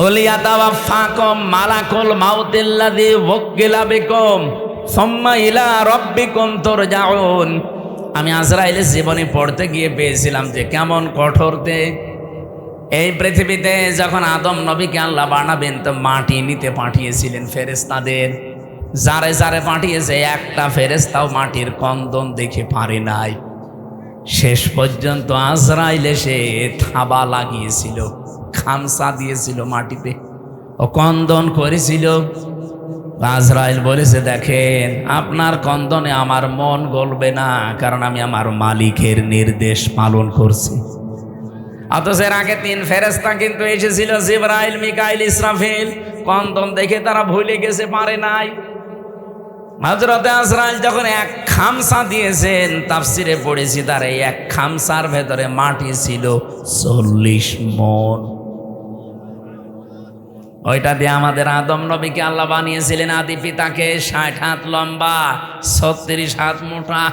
কুল ইয়াতাওয়াফাকুম মালাকুল মাউতিল্লাযী ওয়াক্কিলা বিকুম সুম্মা ইলা রাব্বিকুম তুরজাউন। আমি আজরাইলের জীবনী পড়তে গিয়ে পেয়েছিলাম যে কেমন কঠোরতে। এই পৃথিবীতে যখন আদম নবীকে আল্লাহ বানাবেন তো মাটি নিতে পাঠিয়েছিলেন ফেরেশতাদের। যারে যারে পাঠিয়েছে একটা ফেরেশতাও মাটির কন্দন দেখে পারে নাই। শেষ পর্যন্ত আজরাইল এসে থাবা লাগিয়েছিল, খামসা দিয়েছিল মাটিতে, ও কন্দন করেছিল। আজরাইল বলেছে, দেখেন আপনার কন্দনে আমার মন গলবে না, কারণ আমি আমার মালিকের নির্দেশ পালন করছি। অথচ এর আগে 3 ফেরেশতা কিন্তু এসেছিল, জিবরাইল, মিকাইল, ইসরাফিল। কন্দন দেখে তারা ভুলে গেছে, পারে নাই। হযরতে আজরাইল যখন এক খামসা দিয়েছেন, তাফসিরে পড়েছি তার এই এক খামসার ভেতরে মাটি ছিল 40 মণ। ওইটা দিয়ে আমাদের আদম নবীকে আল্লাহ বানিয়েছিলেন, আদি পিতাকে। 60 হাত লম্বা, 36 হাত মোটা।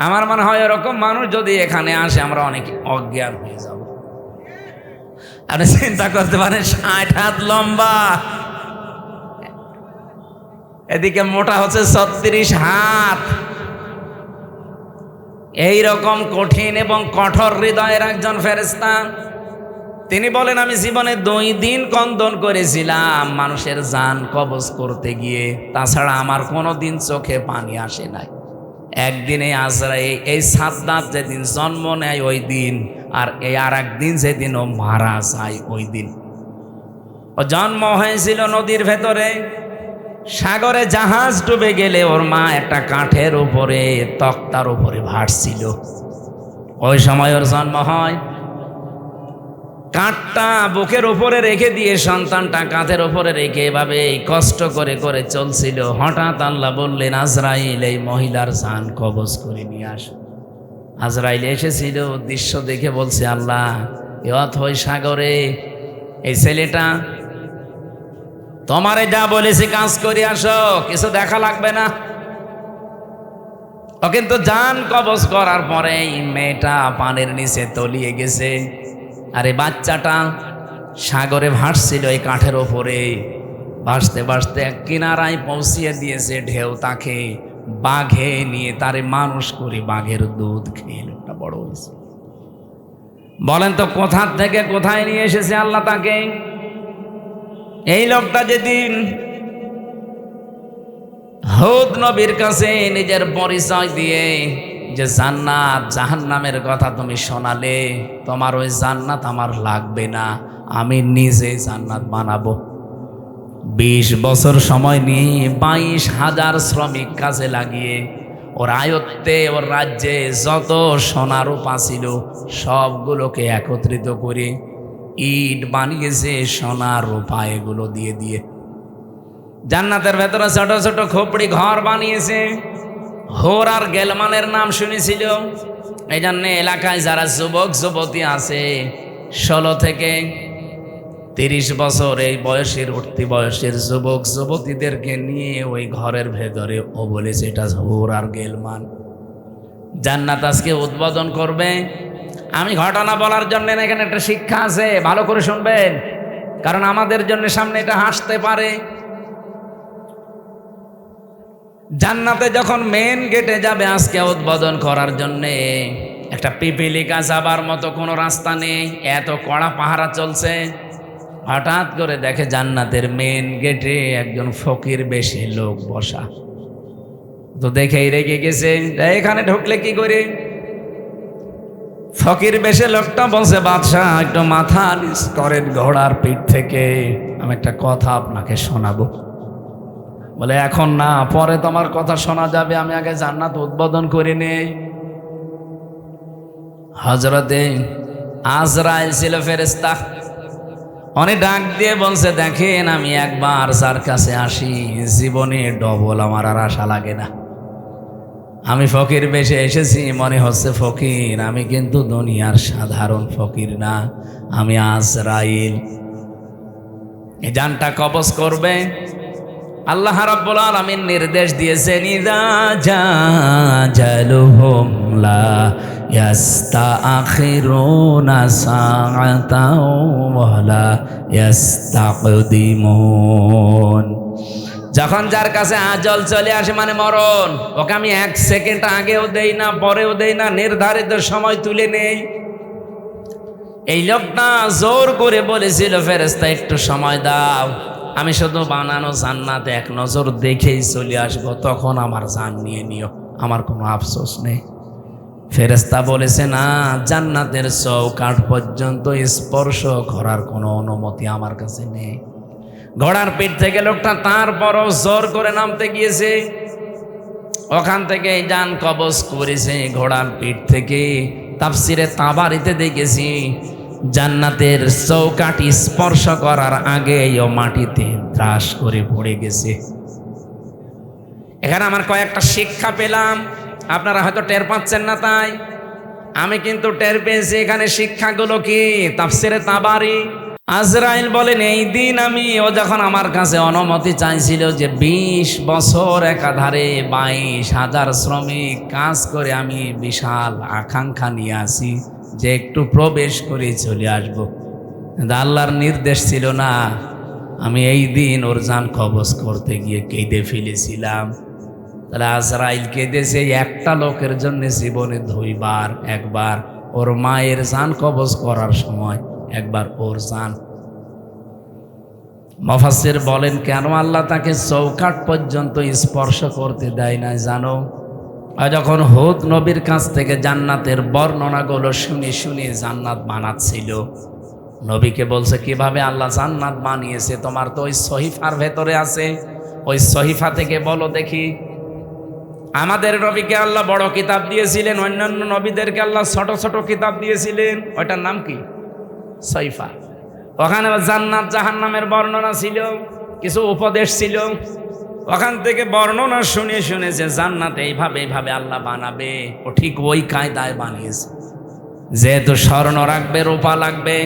আমার মনে হয় এরকম মানুষ যদি এখানে আসে আমরা অনেক অজ্ঞান হয়ে যাব। আপনি চিন্তা করতে পারেন, 60 হাত লম্বা, এদিকে মোটা হচ্ছে 36 হাত। এইরকম কঠিন এবং কঠোর হৃদয়ের একজন ফেরেশতা। তিনি বলেন, আমি জীবনে 2 দিন কন্দন করেছিলাম মানুষের জান কবজ করতে গিয়ে, তাছাড়া আমার কোনো দিন চোখে পানি আসে নাই। একদিনে আজরাইল এই সাদ্দাত যেদিন জন্ম নেয় ওই দিন, আর এই আর একদিন যেদিন ও মারা যায় ওই দিন। ও জন্ম হয়েছিল নদীর ভেতরে, সাগরে জাহাজ ডুবে গেলে ওর মা একটা কাঠের উপরে, তক্তার উপরে ভাসছিল। ওই সময় ওর জন্ম হয়। কাঠটা বুকের উপরে রেখে দিয়ে সন্তানটা কাঁধের উপরে রেখে এভাবে কষ্ট করে করে চলছিল। হঠাৎ আল্লাহ বললেন, আজরাইল এই মহিলার জান কবজ করে নিয়ে আস। আজরাইল এসেছিল, দৃশ্য দেখে বলছে, আল্লাহ এ অথই সাগরে এই ছেলেটা তোমারে যা বলেছি কাজ করে আসো, কিছু দেখা লাগবে না। ও কিন্তু জান কবজ করার পরে মেয়েটা পানির নিচে তলিয়ে গেছে, আর এই বাচ্চাটা সাগরে ভাসছিল এই কাঠের ওপরে। ভাসতে ভাসতে এক কিনারায় পৌঁছিয়ে দিয়েছে ঢেউ তাকে। বাঘে নিয়ে তারে মানুষ করে বাঘের দুধ খেয়ে লোকটা বড় হয়েছে। বলেন তো কোথা থেকে কোথায় নিয়ে এসেছে আল্লাহ তাকে। এই লোকটা যেদিন হুদ নবীর কাছে নিজের পরিচয় দিয়ে যে জান্নাত জাহান্নামের কথা তুমি শোনালে, তোমার ওই জান্নাত আমার লাগবে না, আমি নিজে জান্নাত বানাবো। 20 বছর সময় নিয়ে 22,000 শ্রমিক কাজে লাগিয়ে ওর আয়ত্তে, ওর রাজ্যে যত সোনা রূপা ছিল সবগুলোকে একত্রিত করে ইট বানিয়েছে সোনা রূপা এগুলো দিয়ে দিয়ে। জান্নাতের ভেতরে ছোট ছোট খোপড়ি ঘর বানিয়েছে। হোর আর গেলমানের নাম শুনেছিল। এই জন্য এলাকায় যারা যুবক যুবতী আছে 16 থেকে 30 বছর এই বয়সের উঠতি বয়সের যুবক যুবতীদেরকে নিয়ে ওই ঘরের ভেতরে ও বলেছে এটা হোর আর গেলমান। জান্নাত আজকে উদ্বোধন করবে। আমি ঘটনা বলার জন্য এখানে একটা শিক্ষা আছে, ভালো করে শুনবেন, কারণ আমাদের জন্য সামনে এটা হাসতে পারে। জান্নাতে যখন মেন গেটে যাবে আজকে উদ্বোধন করার জন্যে, একটা পিপিলিকা যাবার মতো কোনো রাস্তা নেই, এত কড়া পাহারা চলছে। হঠাৎ করে দেখে জান্নাতের মেন গেটে একজন ফকির বেশে লোক বসা। তো দেখেই রেগে গেছে, এখানে ঢুকলে কি করে। ফকির বেশে লোকটা বলছে, বাদশাহ একটু মাথা নিচ করেন ঘোড়ার পিঠ থেকে, আমি একটা কথা আপনাকে শোনাবো। বলে এখন না, পরে তোমার কথা শোনা যাবে, আমি আগে জান্নাত উদ্বোধন করে নেই। হযরতে আজরাইল ছিল ফেরেশতা। উনি ডাক দিয়ে বলছে, দেখেন আমি একবার যার কাছে আসি জীবনে ডবল আমার আর আশা লাগে না। আমি ফকির বেশে এসেছি, মনে হচ্ছে ফকির, আমি কিন্তু দুনিয়ার সাধারণ ফকির না, আমি আজরাইল। এই জানটা কবজ করবে। আল্লাহ রাব্বুল আলামিন নির্দেশ দিয়েছেন, ইযা জাজালুহুম লা ইয়াস্তাখিরুনা সাআতাও ওয়ালা ইয়াস্তাকদিমুন। যখন যার কাছে আজল চলে আসে মানে মরণ, ওকে আমি 1 সেকেন্ড আগেও দেই না পরেও দেই না, নির্ধারিত সময় তুলে নেই। এই লোকটা জোর করে বলেছিল, ফেরেশতা একটু সময় দাও, আমি শুধু বানানো জান্নাতে এক নজর দেখেই চলে আসবো, তখন আমার জান নিয়ে নিও, আমার কোনো আফসোস নেই। ফেরেশতা বলেছে, না, জান্নাতের চৌকাঠ পর্যন্ত স্পর্শ করার কোনো অনুমতি আমার কাছে নেই। ঘোড়ার পিঠ থেকে লোকটা তারপরও জোর করে নামতে গিয়েছে, ওখান থেকে জান কবজ করেছে ঘোড়ার পিঠ থেকে। তাফসিরে তাবারিতে দেখেছি জান্নাতের চৌকাঠি স্পর্শ করার আগেই ও মাটিতে ত্রাস করে পড়ে গেছে। এখানে আমার কয়েকটা শিক্ষা পেলাম, আপনারা হয়তো টের পাচ্ছেন না, তাই আমি কিন্তু টের পেয়েছি। এখানে শিক্ষাগুলো কি? তাফসিরে তাবারি আজরাইল বলেন, এই দিন ও যখন আমার কাছে অনুমতি চাইছিল যে 20 বছর একাধারে 22,000 শ্রমিক কাজ করে, আমি বিশাল আকাঙ্ক্ষা নিয়ে আসি যে একটু প্রবেশ করে চলে আসব, কিন্তু আল্লাহর নির্দেশ ছিল না। আমি এই দিন ওর জান কবজ করতে গিয়ে কেঁদে ফেলেছিলাম। তাহলে আজরাইল কেঁদেছে একটা লোকের জন্য জীবনে 2 বার, একবার ওর মায়ের জান কবজ করার সময়, একবার ওর জান। মুফাসসির বলেন, কেন আল্লাহ তাকে চৌকাঠ পর্যন্ত স্পর্শ করতে দেয় না জানো? যখন হুদ নবীর কাছ থেকে জান্নাতের বর্ণনাগুলো শুনে শুনে জান্নাত বানাচ্ছিল, নবীকে বলছে, কিভাবে আল্লাহ জান্নাত বানিয়েছে তোমার তো ওই সহিফার ভেতরে আছে, ওই সহিফা থেকে বলো দেখি। আমাদের নবীকে আল্লাহ বড় কিতাব দিয়েছিলেন, অন্যান্য নবীদেরকে আল্লাহ ছোট ছোট কিতাব দিয়েছিলেন, ওইটার নাম কি? সহিফা। ওখানে জান্নাত জাহান্নামের বর্ণনা ছিল, কিছু উপদেশ ছিল। ওখান থেকে বর্ণনা শুনে শুনে যে জান্নাত এইভাবে এইভাবে আল্লাহ বানাবে, ও ঠিক ওই কায়দায় বানিয়েছে। যেহেতু স্বর্ণ রাখবে, রূপা লাগবে,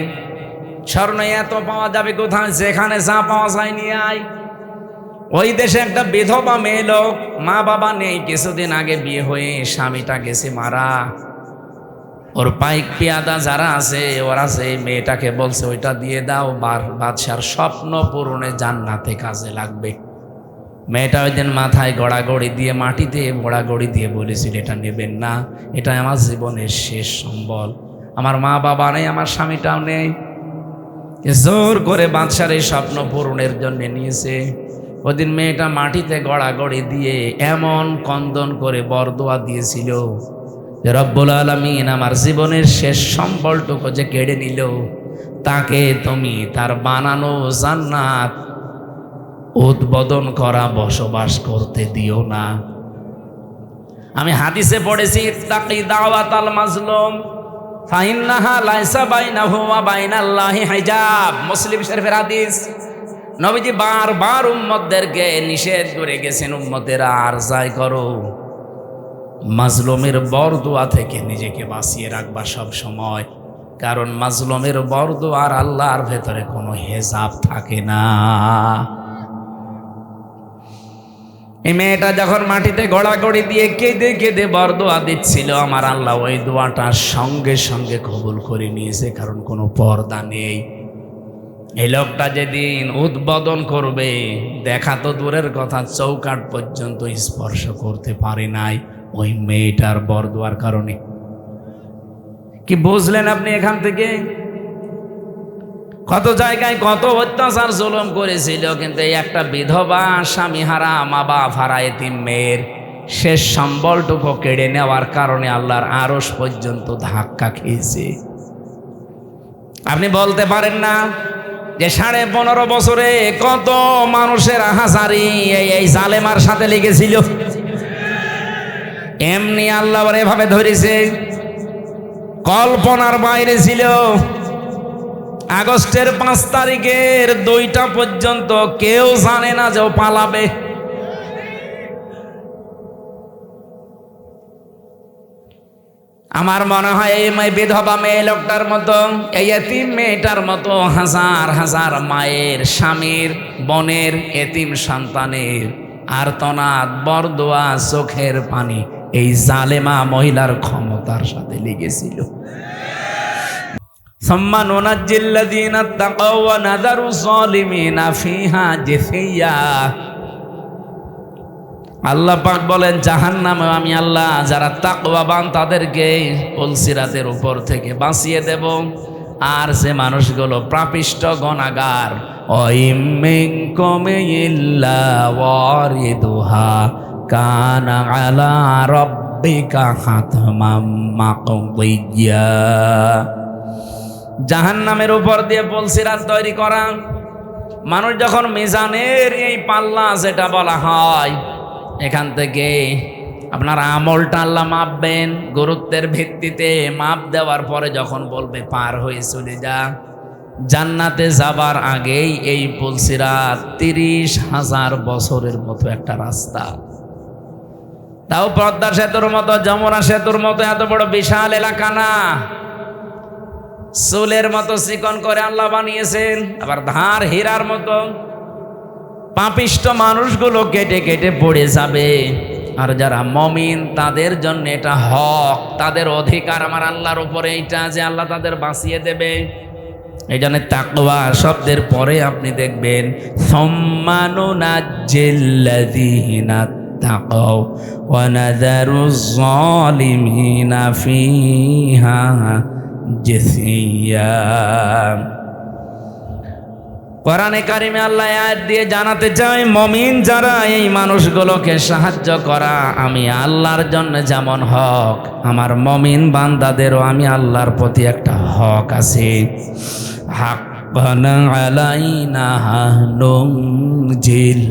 স্বর্ণ এত পাওয়া যাবে কোথায়? যেখানে যা পাওয়া যায় নিয়ে আয়। ওই দেশে একটা বিধবা মেয়ে লোক, মা বাবা নেই, কিছুদিন আগে বিয়ে হয়ে স্বামীটা গেছে মারা। ওর পাইক পেয়াদা যারা আছে ওরা সেই মেয়েটাকে বলছে, ওইটা দিয়ে দাও, বাদশার স্বপ্ন পূরণে জান্নাতে কাজে লাগবে। মেয়েটা ওই দিন মাথায় গড়াগড়ি দিয়ে, মাটিতে গড়াগড়ি দিয়ে বলেছিল, এটা নেবেন না, এটা আমার জীবনের শেষ সম্বল, আমার মা বাবা নেই, আমার স্বামীটাও নেই। জোর করে বাদশার এই স্বপ্ন পূরণের জন্য নিয়েছে। ওদিন মেয়েটা মাটিতে গড়াগড়ি দিয়ে এমন কন্দন করে বরদোয়া দিয়েছিল যে, রব্বুল আলামিন আমার জীবনের শেষ সম্বলটুকু যে কেড়ে নিল, তাকে তুমি তার বানানো জান্নাত উদ্বোধন করা বসবাস করতে দিও না। আমি হাদিসে পড়েছি, ইত্তাকি দাওয়াতাল মাজলুম ফাইন্নাহা লাইসা বাইনাহু ওয়া বাইনাল্লাহি হিজাব। মুসলিম শরীফের হাদিস। নবীজি বারবার উম্মতদেরকে নিষেধ করে গেছেন, উম্মতেরা আর যাই করো, মাজলুমের বরদোয়া থেকে নিজেকে বাঁচিয়ে রাখবা সব সময়, কারণ মাজলুমের বরদোয়া আর আল্লাহর ভেতরে কোনো হেজাব থাকে না। এই মেয়েটা যখন মাটিতে গড়াগড়ি দিয়ে কেঁদে কেঁদে বরদোয়া দিচ্ছিল, আমার আল্লাহ ওই দোয়াটা সঙ্গে সঙ্গে কবুল করে নিয়েছে, কারণ কোনো পর্দা নেই। এই লোকটা যেদিন উদ্বোধন করবে, দেখা তো দূরের কথা, চৌকাঠ পর্যন্ত স্পর্শ করতে পারে নাই ওই মেয়েটার বরদোয়ার কারণে। কি বুঝলেন আপনি এখান থেকে? কত জায়গায় কত অত্যাচার জুলুম করেছিল, কিন্তু এই একটা বিধবা স্বামী হারা মা বাপ হারা এতিম মেয়ের শেষ সম্বলটুকু কেড়ে নেওয়ার কারণে আল্লাহর আরশ পর্যন্ত ধাক্কা খেয়েছে। আপনি বলতে পারেন না যে 15.5 বছরে কত মানুষের হাজারি এই জালেমার সাথে লেগেছিল, এমনি আল্লাহ এভাবে ধরেছে, কল্পনার বাইরে ছিল। আগস্টের 5 তারিখের 2টা পর্যন্ত কেউ জানে না যে ও পালাবে। আমার মনে হয় এই বিধবা মেয়ে লোকটার মতো, এই এতিম মেয়েটার মতো হাজার হাজার মায়ের, স্বামীর, বোনের, এতিম সন্তানের আর্তনাদ, বরদোয়া, চোখের পানি এই জালেমা মহিলার ক্ষমতার সাথে লেগেছিল। সুম্মা নুনাজ্জিল্লাযীনা তাকাও ওয়া নাযারু যালিমিনা ফিহা জিসিয়া। আল্লাহ পাক বলেন জাহান্নামে আমি আল্লাহ যারা তাকওয়াবান তাদেরকে পুলসিরাতের উপর থেকে বাঁচিয়ে দেব, আর যে মানুষগুলো পাপিষ্ঠ গুনাহগার ওয়াইম মিনকুম ইল্লা ওয়ারিদুহা কানা আলা রাব্বিকা হাতমাম মাকদিয়া। জাহান্নামের উপর দিয়ে পুলসিরাত তৈরি করা, মানুষ যখন মিজানের এই পাল্লা যেটা বলা হয়, এখান থেকে আপনার আমলটা আল্লাহ মাপবেন গুরুত্বের ভিত্তিতে। মাপ দেওয়ার পরে যখন বলবে পার হয়ে চলে যা, জান্নাতে যাবার আগেই এই পুলসিরাত 30,000 বছরের মতো একটা রাস্তা। তাও পদ্মা সেতুর মতো, যমুনা সেতুর মতো এত বড় বিশাল এলাকা না, চুলের মতো চিকন করে আল্লাহ বানিয়েছেন। আবার ধার হীরার মতো। পাপিষ্ঠ মানুষগুলো কেটে কেটে পড়ে যাবে, আর যারা মমিন তাদের জন্য এটা হক, তাদের অধিকার আমার আল্লাহর উপরে, এইটা যে আল্লাহ তাদের বাঁচিয়ে দেবে। এই জন্য তাকওয়া শব্দের পরে আপনি দেখবেন সুম্মা নুনাজ্জিল্লাযীনা তাকাও ওয়া নাযারুজ যালিমিনা ফিহা জিসিয়া। কোরআনে কারিমে আল্লাহ আয়াত দিয়ে জানাতে চাই, মুমিন যারা এই মানুষগুলোকে সাহায্য করা আমি আল্লাহর জন্য যেমন হক, আমার মুমিন বান্দাদেরও আমি আল্লাহর প্রতি একটা হক আছে। হাক্কান আলাইনা নুনজিল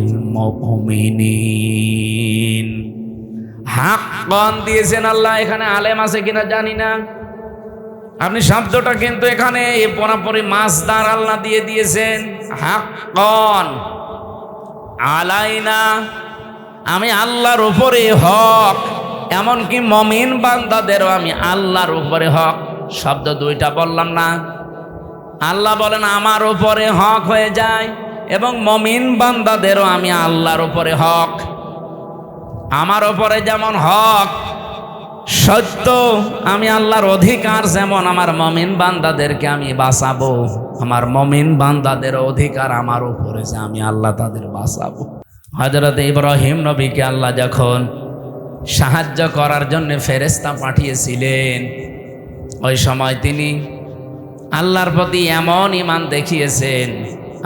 মুমিনিন। হাক্কান দিয়েছেন আল্লাহ, এখানে আলেম আছে কিনা জানি না, আপনি শব্দটা কিন্তু এখানে পুরোপুরি মাসদার আল্লাহ দিয়ে দিয়েছেন। হাক্কান আলাইনা, আমি আল্লাহর উপরে হক, এমনকি মুমিন বান্দাদেরও আমি আল্লাহর উপরে হক। শব্দ দুইটা বললাম না? আল্লাহ বলেন আমার উপরে হক হয়ে যায়, এবং মুমিন বান্দাদেরও আমি আল্লাহর উপরে হক। আমার উপরে যেমন হক সত্য, আমি আল্লাহর অধিকার যেমন আমার মুমিন বান্দাদেরকে আমি বাঁচাবো, আমার মুমিন বান্দাদের অধিকার আমার উপরে যে আমি আল্লাহ তাদের বাঁচাবো। হযরত ইব্রাহিম নবীকে আল্লাহ যখন সাহায্য করার জন্য ফেরেশতা পাঠিয়েছিলেন, ওই সময় তিনি আল্লাহর প্রতি এমন ঈমান দেখিয়েছেন,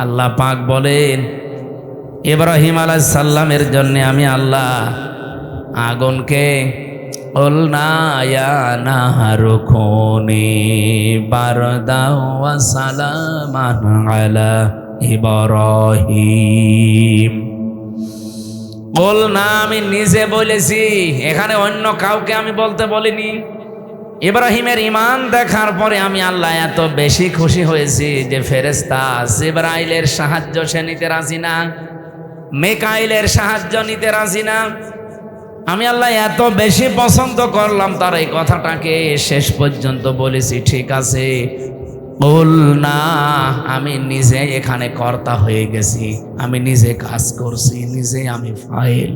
আল্লাহ পাক বলেন ইব্রাহিম আলাইহিস সালামের জন্য আমি আল্লাহ আগুনকে কুলনা ইয়া নাহারু কুনি বারদাও ওয়া সালামান আলা ইব্রাহিম। কুলনা আমি নিজে বলেছি, এখানে অন্য কাউকে আমি বলতে বলিনি। ইব্রাহিমের ঈমান দেখার পরে আমি আল্লাহ এত বেশি খুশি হয়েছি যে ফেরেশতা জিবরাইলের সাহায্য সে নিতে রাজি না, মিকাইলের সাহায্য নিতে রাজি না। আমি আল্লাহ এত বেশি পছন্দ করলাম তার এই কথাটাকে, শেষ পর্যন্ত বলেছি ঠিক আছে বল না, আমি নিজে এখানে কর্তা হয়ে গেছি, আমি নিজে কাজ করছি, নিজে আমি ফাইল।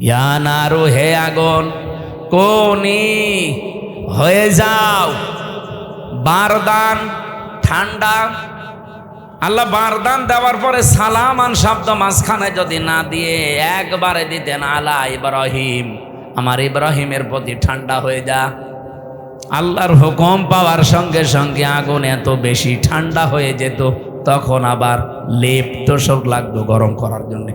ইয়া নারু, হে আগুন, কোনি হয়ে যাও বারদান, ঠান্ডা। আল্লাহ বারদান দেওয়ার পরে সালামান শব্দ মাঝখানে যদি না দিয়ে একবারে দিতেন আলা ইব্রাহিম, আমার ইব্রাহিমের প্রতি ঠান্ডা হয়ে যা। আল্লাহর হুকুম পাওয়ার সঙ্গে সঙ্গে আগুন এত বেশি ঠান্ডা হয়ে যেত, তখন আবার লেপ তোষক লাগতো গরম করার জন্য।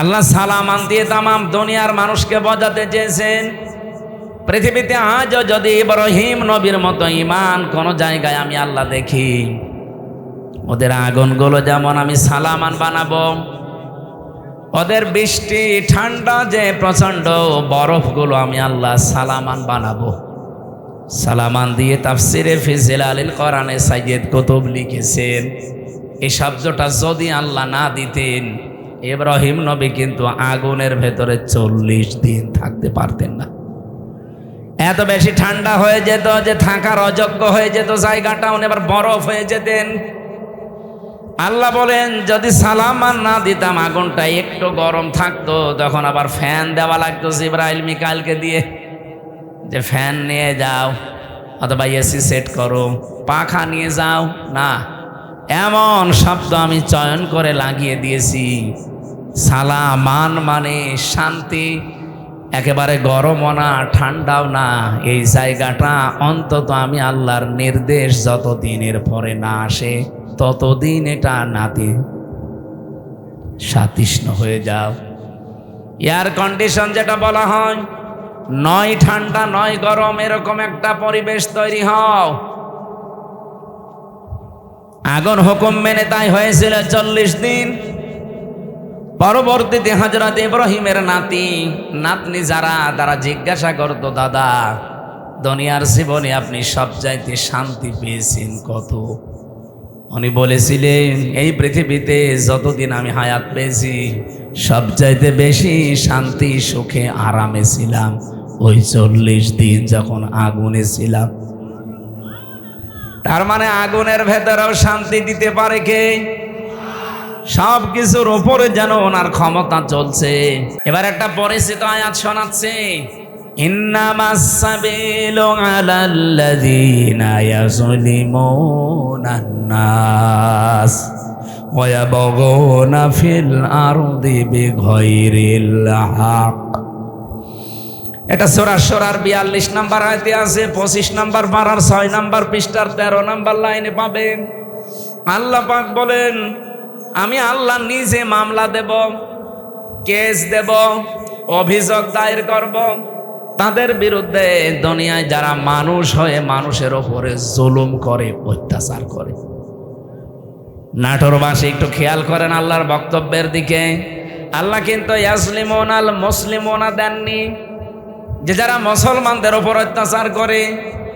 আল্লাহ সালামান দিয়ে তামাম দুনিয়ার মানুষকে বোঝাতে চেয়েছেন, পৃথিবীতে আজও যদি ইব্রাহিম নবীর মতো ঈমান কোন জায়গায় আমি আল্লাহ দেখি, ওদের আগুনগুলো যেমন আমি সালামান বানাবো, ওদের বৃষ্টি ঠান্ডা যে প্রচন্ড বরফগুলো আমি আল্লাহ সালামান বানাবো। সালামান দিয়ে তাফসিরে ফি জিলালিল কোরআনে সাইয়্যিদ কুতুব লিখেছেন, এই শব্দটা যদি আল্লাহ না দিতেন ইব্রাহিম নবী কিন্তু আগুনের ভেতরে 40 দিন থাকতে পারতেন না। এত বেশি ঠান্ডা হয়ে যেত যে থাকার অযোগ্য হয়ে যেত জায়গাটা, উনি আবার বরফ হয়ে যেতেন। আল্লাহ বলেন যদি সালাম আর না দিতাম আগুনটা একটু গরম থাকতো, তখন আবার ফ্যান দেওয়া লাগতো জিবরাইল মিকাইলকে দিয়ে, যে ফ্যান নিয়ে যাও অথবা এসি সেট করো, পাখা নিয়ে যাও। না, এমন শব্দ আমি চয়ন করে লাগিয়ে দিয়েছি, সালামান মানে শান্তি, একেবারে গরমও না ঠান্ডাও না। এই জায়গাটা অন্তত আমি আল্লাহর নির্দেশ যতদিনের পরে না আসে ততদিন এটা নাতি সাতৃষ্ণ হয়ে যাও। এয়ার কন্ডিশন যেটা বলা হয়, নয় ঠান্ডা নয় গরম, এরকম একটা পরিবেশ তৈরি হও। আগুন হুকুম মেনে তাই হয়েছিল 40 দিন। পরবর্তীতে হযরত ইব্রাহিমের নাতনি যারা, তারা জিজ্ঞাসা করতো, দাদা দুনিয়ার জীবনে আপনি সবচাইতে শান্তি পেয়েছেন কত? উনি বলেছিলেন, এই পৃথিবীতে যতদিন আমি হায়াত পেয়েছি সবচাইতে বেশি শান্তি সুখে আরামে ছিলাম ওই 40 দিন যখন আগুনে ছিলাম। তার মানে আগুনের ভেতরেও শান্তি দিতে পারে কে? সব কিছুর উপরে যেন ওনার ক্ষমতা চলছে। এবার একটা পরিচিত আয়াত শোনাচ্ছে, ইন্নামাস সাবিলু আলাল্লাযীনা ইয়াযলিমুনান নাস ওয়া ইয়াবগুনা ফিল আরদি বিগাইরিল হক। এটা সূরা শুরার 42 নম্বর আয়াতে আছে, 25 নম্বর পারার 6 নম্বর পৃষ্ঠার 13 নম্বর লাইনে পাবেন। আল্লাহ পাক বলেন, আমি আল্লাহ নিজে মামলা দেব, কেস দেব, অভিযোগ দায়ের করব তাদের বিরুদ্ধে, দুনিয়ায় যারা মানুষ হয়ে মানুষের ওপরে জুলুম করে, অত্যাচার করে। নাটোরবাসী একটু খেয়াল করেন আল্লাহর বক্তব্যের দিকে। আল্লাহ কিন্তু ইয়াজলিমুনাল মুসলিমুনা দেননি, যে যারা মুসলমানদের ওপর অত্যাচার করে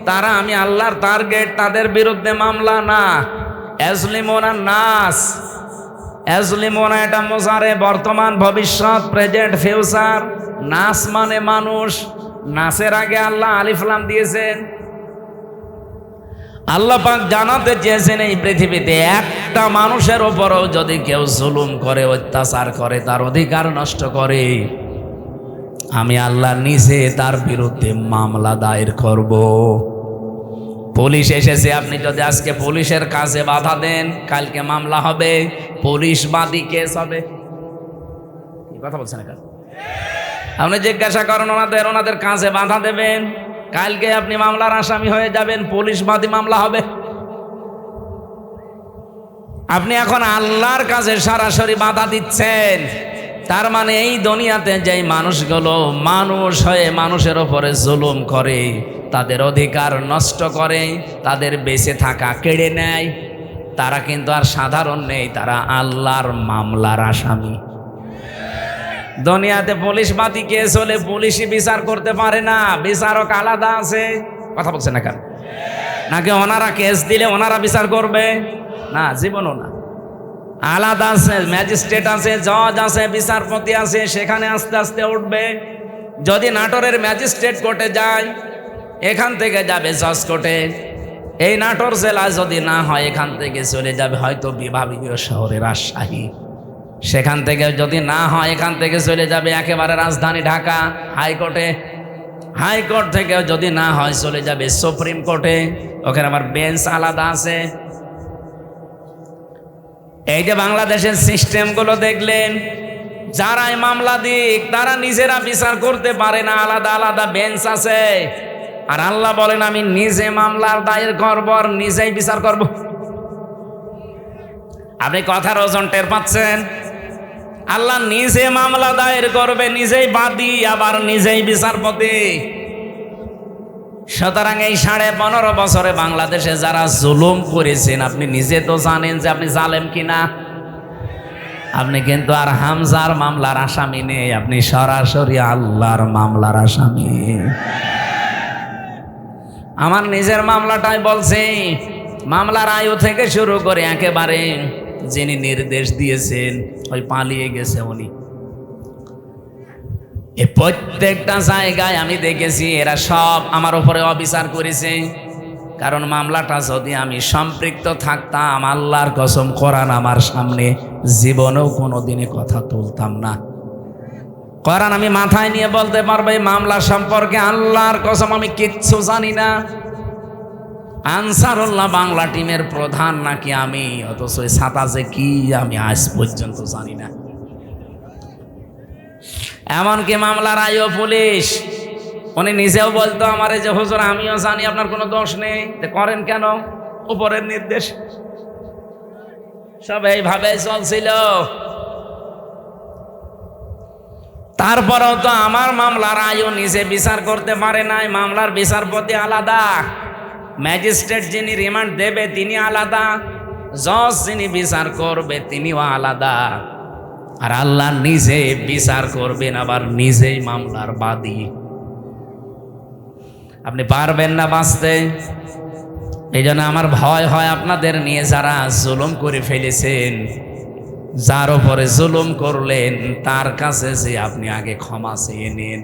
তারা আমি আল্লাহর টার্গেট, তাদের বিরুদ্ধে মামলা না। ইয়াজলিমুনা নাস, ইয়াজলিমুনা এটা মুজারে, বর্তমান ভবিষ্যৎ, প্রেজেন্ট ফিউচার। নাস মানে মানুষ, নাসের আগে আল্লাহ আলিফ লাম দিয়েছেন। আল্লাহ পাক জানাতে চেয়েছেন এই পৃথিবীতে একটা মানুষের উপরও যদি কেউ জুলুম করে, অত্যাচার করে, তার অধিকার নষ্ট করে, আমি আল্লাহ নিজে তার বিরুদ্ধে মামলা দায়ের করব। পুলিশ এসেছে, আপনি যদি আজকে পুলিশের কাজে বাধা দেন, কালকে মামলা হবে, পুলিশ বাদী কেস হবে। কি কথা বলছেন এখানে? আপনি জিজ্ঞাসা করেন ওনাদের কাজে বাধা দেবেন, কালকে আপনি মামলার আসামি হয়ে যাবেন, পুলিশ বাদী মামলা হবে। আপনি এখন আল্লাহর কাছে সরাসরি বাধা দিচ্ছেন। তার মানে এই দুনিয়াতে যেই মানুষগুলো মানুষ হয়ে মানুষের ওপরে জুলুম করে, তাদের অধিকার নষ্ট করে, তাদের বেঁচে থাকা কেড়ে নেয়, তারা কিন্তু আর সাধারণ নেই, তারা আল্লাহর মামলার আসামি। দুনিয়াতে পুলিশ বাদী কেস হলে পুলিশই বিচার করতে পারে না, বিচারক আলাদা আছে। কথা বলছে না কেন? নাকি ওনারা কেস দিলে ওনারা বিচার করবে? না, জীবনও না। আলাদা আছে, ম্যাজিস্ট্রেট আছে, জজ আছে, বিচারপতি আছে, সেখানে আস্তে আস্তে উঠবে। যদি নাটোরের ম্যাজিস্ট্রেট কোর্টে যায়, এখান থেকে যাবে জজ কোর্টে। এই নাটোর জেলা যদি না হয়, এখান থেকে চলে যাবে হয়তো বিভাগীয় শহরে রাজশাহী। সেখান থেকে যদি না হয়, এখান থেকে চলে যাবে একেবারে রাজধানী ঢাকা হাইকোর্টে। হাইকোর্ট থেকে যদি না হয়, চলে যাবে সুপ্রিম কোর্টে, ওখানে আবার বেঞ্চ আলাদা আছে। এই যে বাংলাদেশের সিস্টেমগুলো দেখলেন, যারাই মামলা দিক তারা নিজেরা বিচার করতে পারে না, আলাদা আলাদা বেঞ্চ আছে। আর আল্লাহ বলেন, আমি নিজে মামলার দায়ের করব আর নিজেই বিচার করব। আপনি কথার ওজন টের পাচ্ছেন? আল্লাহ নিজে মামলা দায়ের করবে, নিজেই বাদী, আবার নিজেই বিচারপতি। সুতরাং এই 15.5 বছরে বাংলাদেশে যারা জুলুম করেছেন, আপনি নিজে তো জানেন যে আপনি জালেম কিনা। আপনি কিন্তু আর হামজার মামলার আসামি নেই, আপনি সরাসরি আল্লাহর মামলার আসামি। আমার নিজের মামলাটাই বলছি, মামলার আয়ু থেকে শুরু করে একেবারে যিনি নির্দেশ দিয়েছেন, ওই পালিয়ে গেছে উনি। এই প্রত্যেকটা জায়গায় আমি দেখেছি এরা সব আমার উপরে অবিচার করেছে। কারণ মামলাটা যদি আমি সম্পৃক্ত থাকতাম, আল্লাহর কসম কোরআন আমার সামনে জীবনেও কোনোদিনই কথা তুলতাম না। কোরআন আমি মাথায় নিয়ে বলতে পারবো এই মামলা সম্পর্কে আল্লাহর কসম আমি কিচ্ছু জানি না। আনসারুল্লাহ বাংলা টিমের প্রধান নাকি আমি, অথচ ওই ছাতা যে কি আমি আজ পর্যন্ত জানি না। এমনকি মামলার আইও পুলিশ উনি নিজেও বলতো আমারে যে হুজুর আমিও জানি আপনার কোনো দোষ নেই, করেন কেন? উপরের নির্দেশ। সব এইভাবে চলছিল। তারপরেও তো আমার মামলার আইও নিজে বিচার করতে পারে নাই। মামলার বিচারপতি আলাদা, ম্যাজিস্ট্রেট যিনি রিমান্ড দেবে তিনি আলাদা, জজ যিনি বিচার করবে তিনিও আলাদা। আর আল্লাহ নিজে বিচার করবেন, আবার নিজেই মামলার বাদী। আপনি পারবেন না বাঁচতে। এই জন্য আমার ভয় হয় আপনাদের নিয়ে, যারা জুলুম করে ফেলেছেন, যার উপরে জুলুম করলেন তার কাছে যে আপনি আগে ক্ষমা চেয়ে নিন।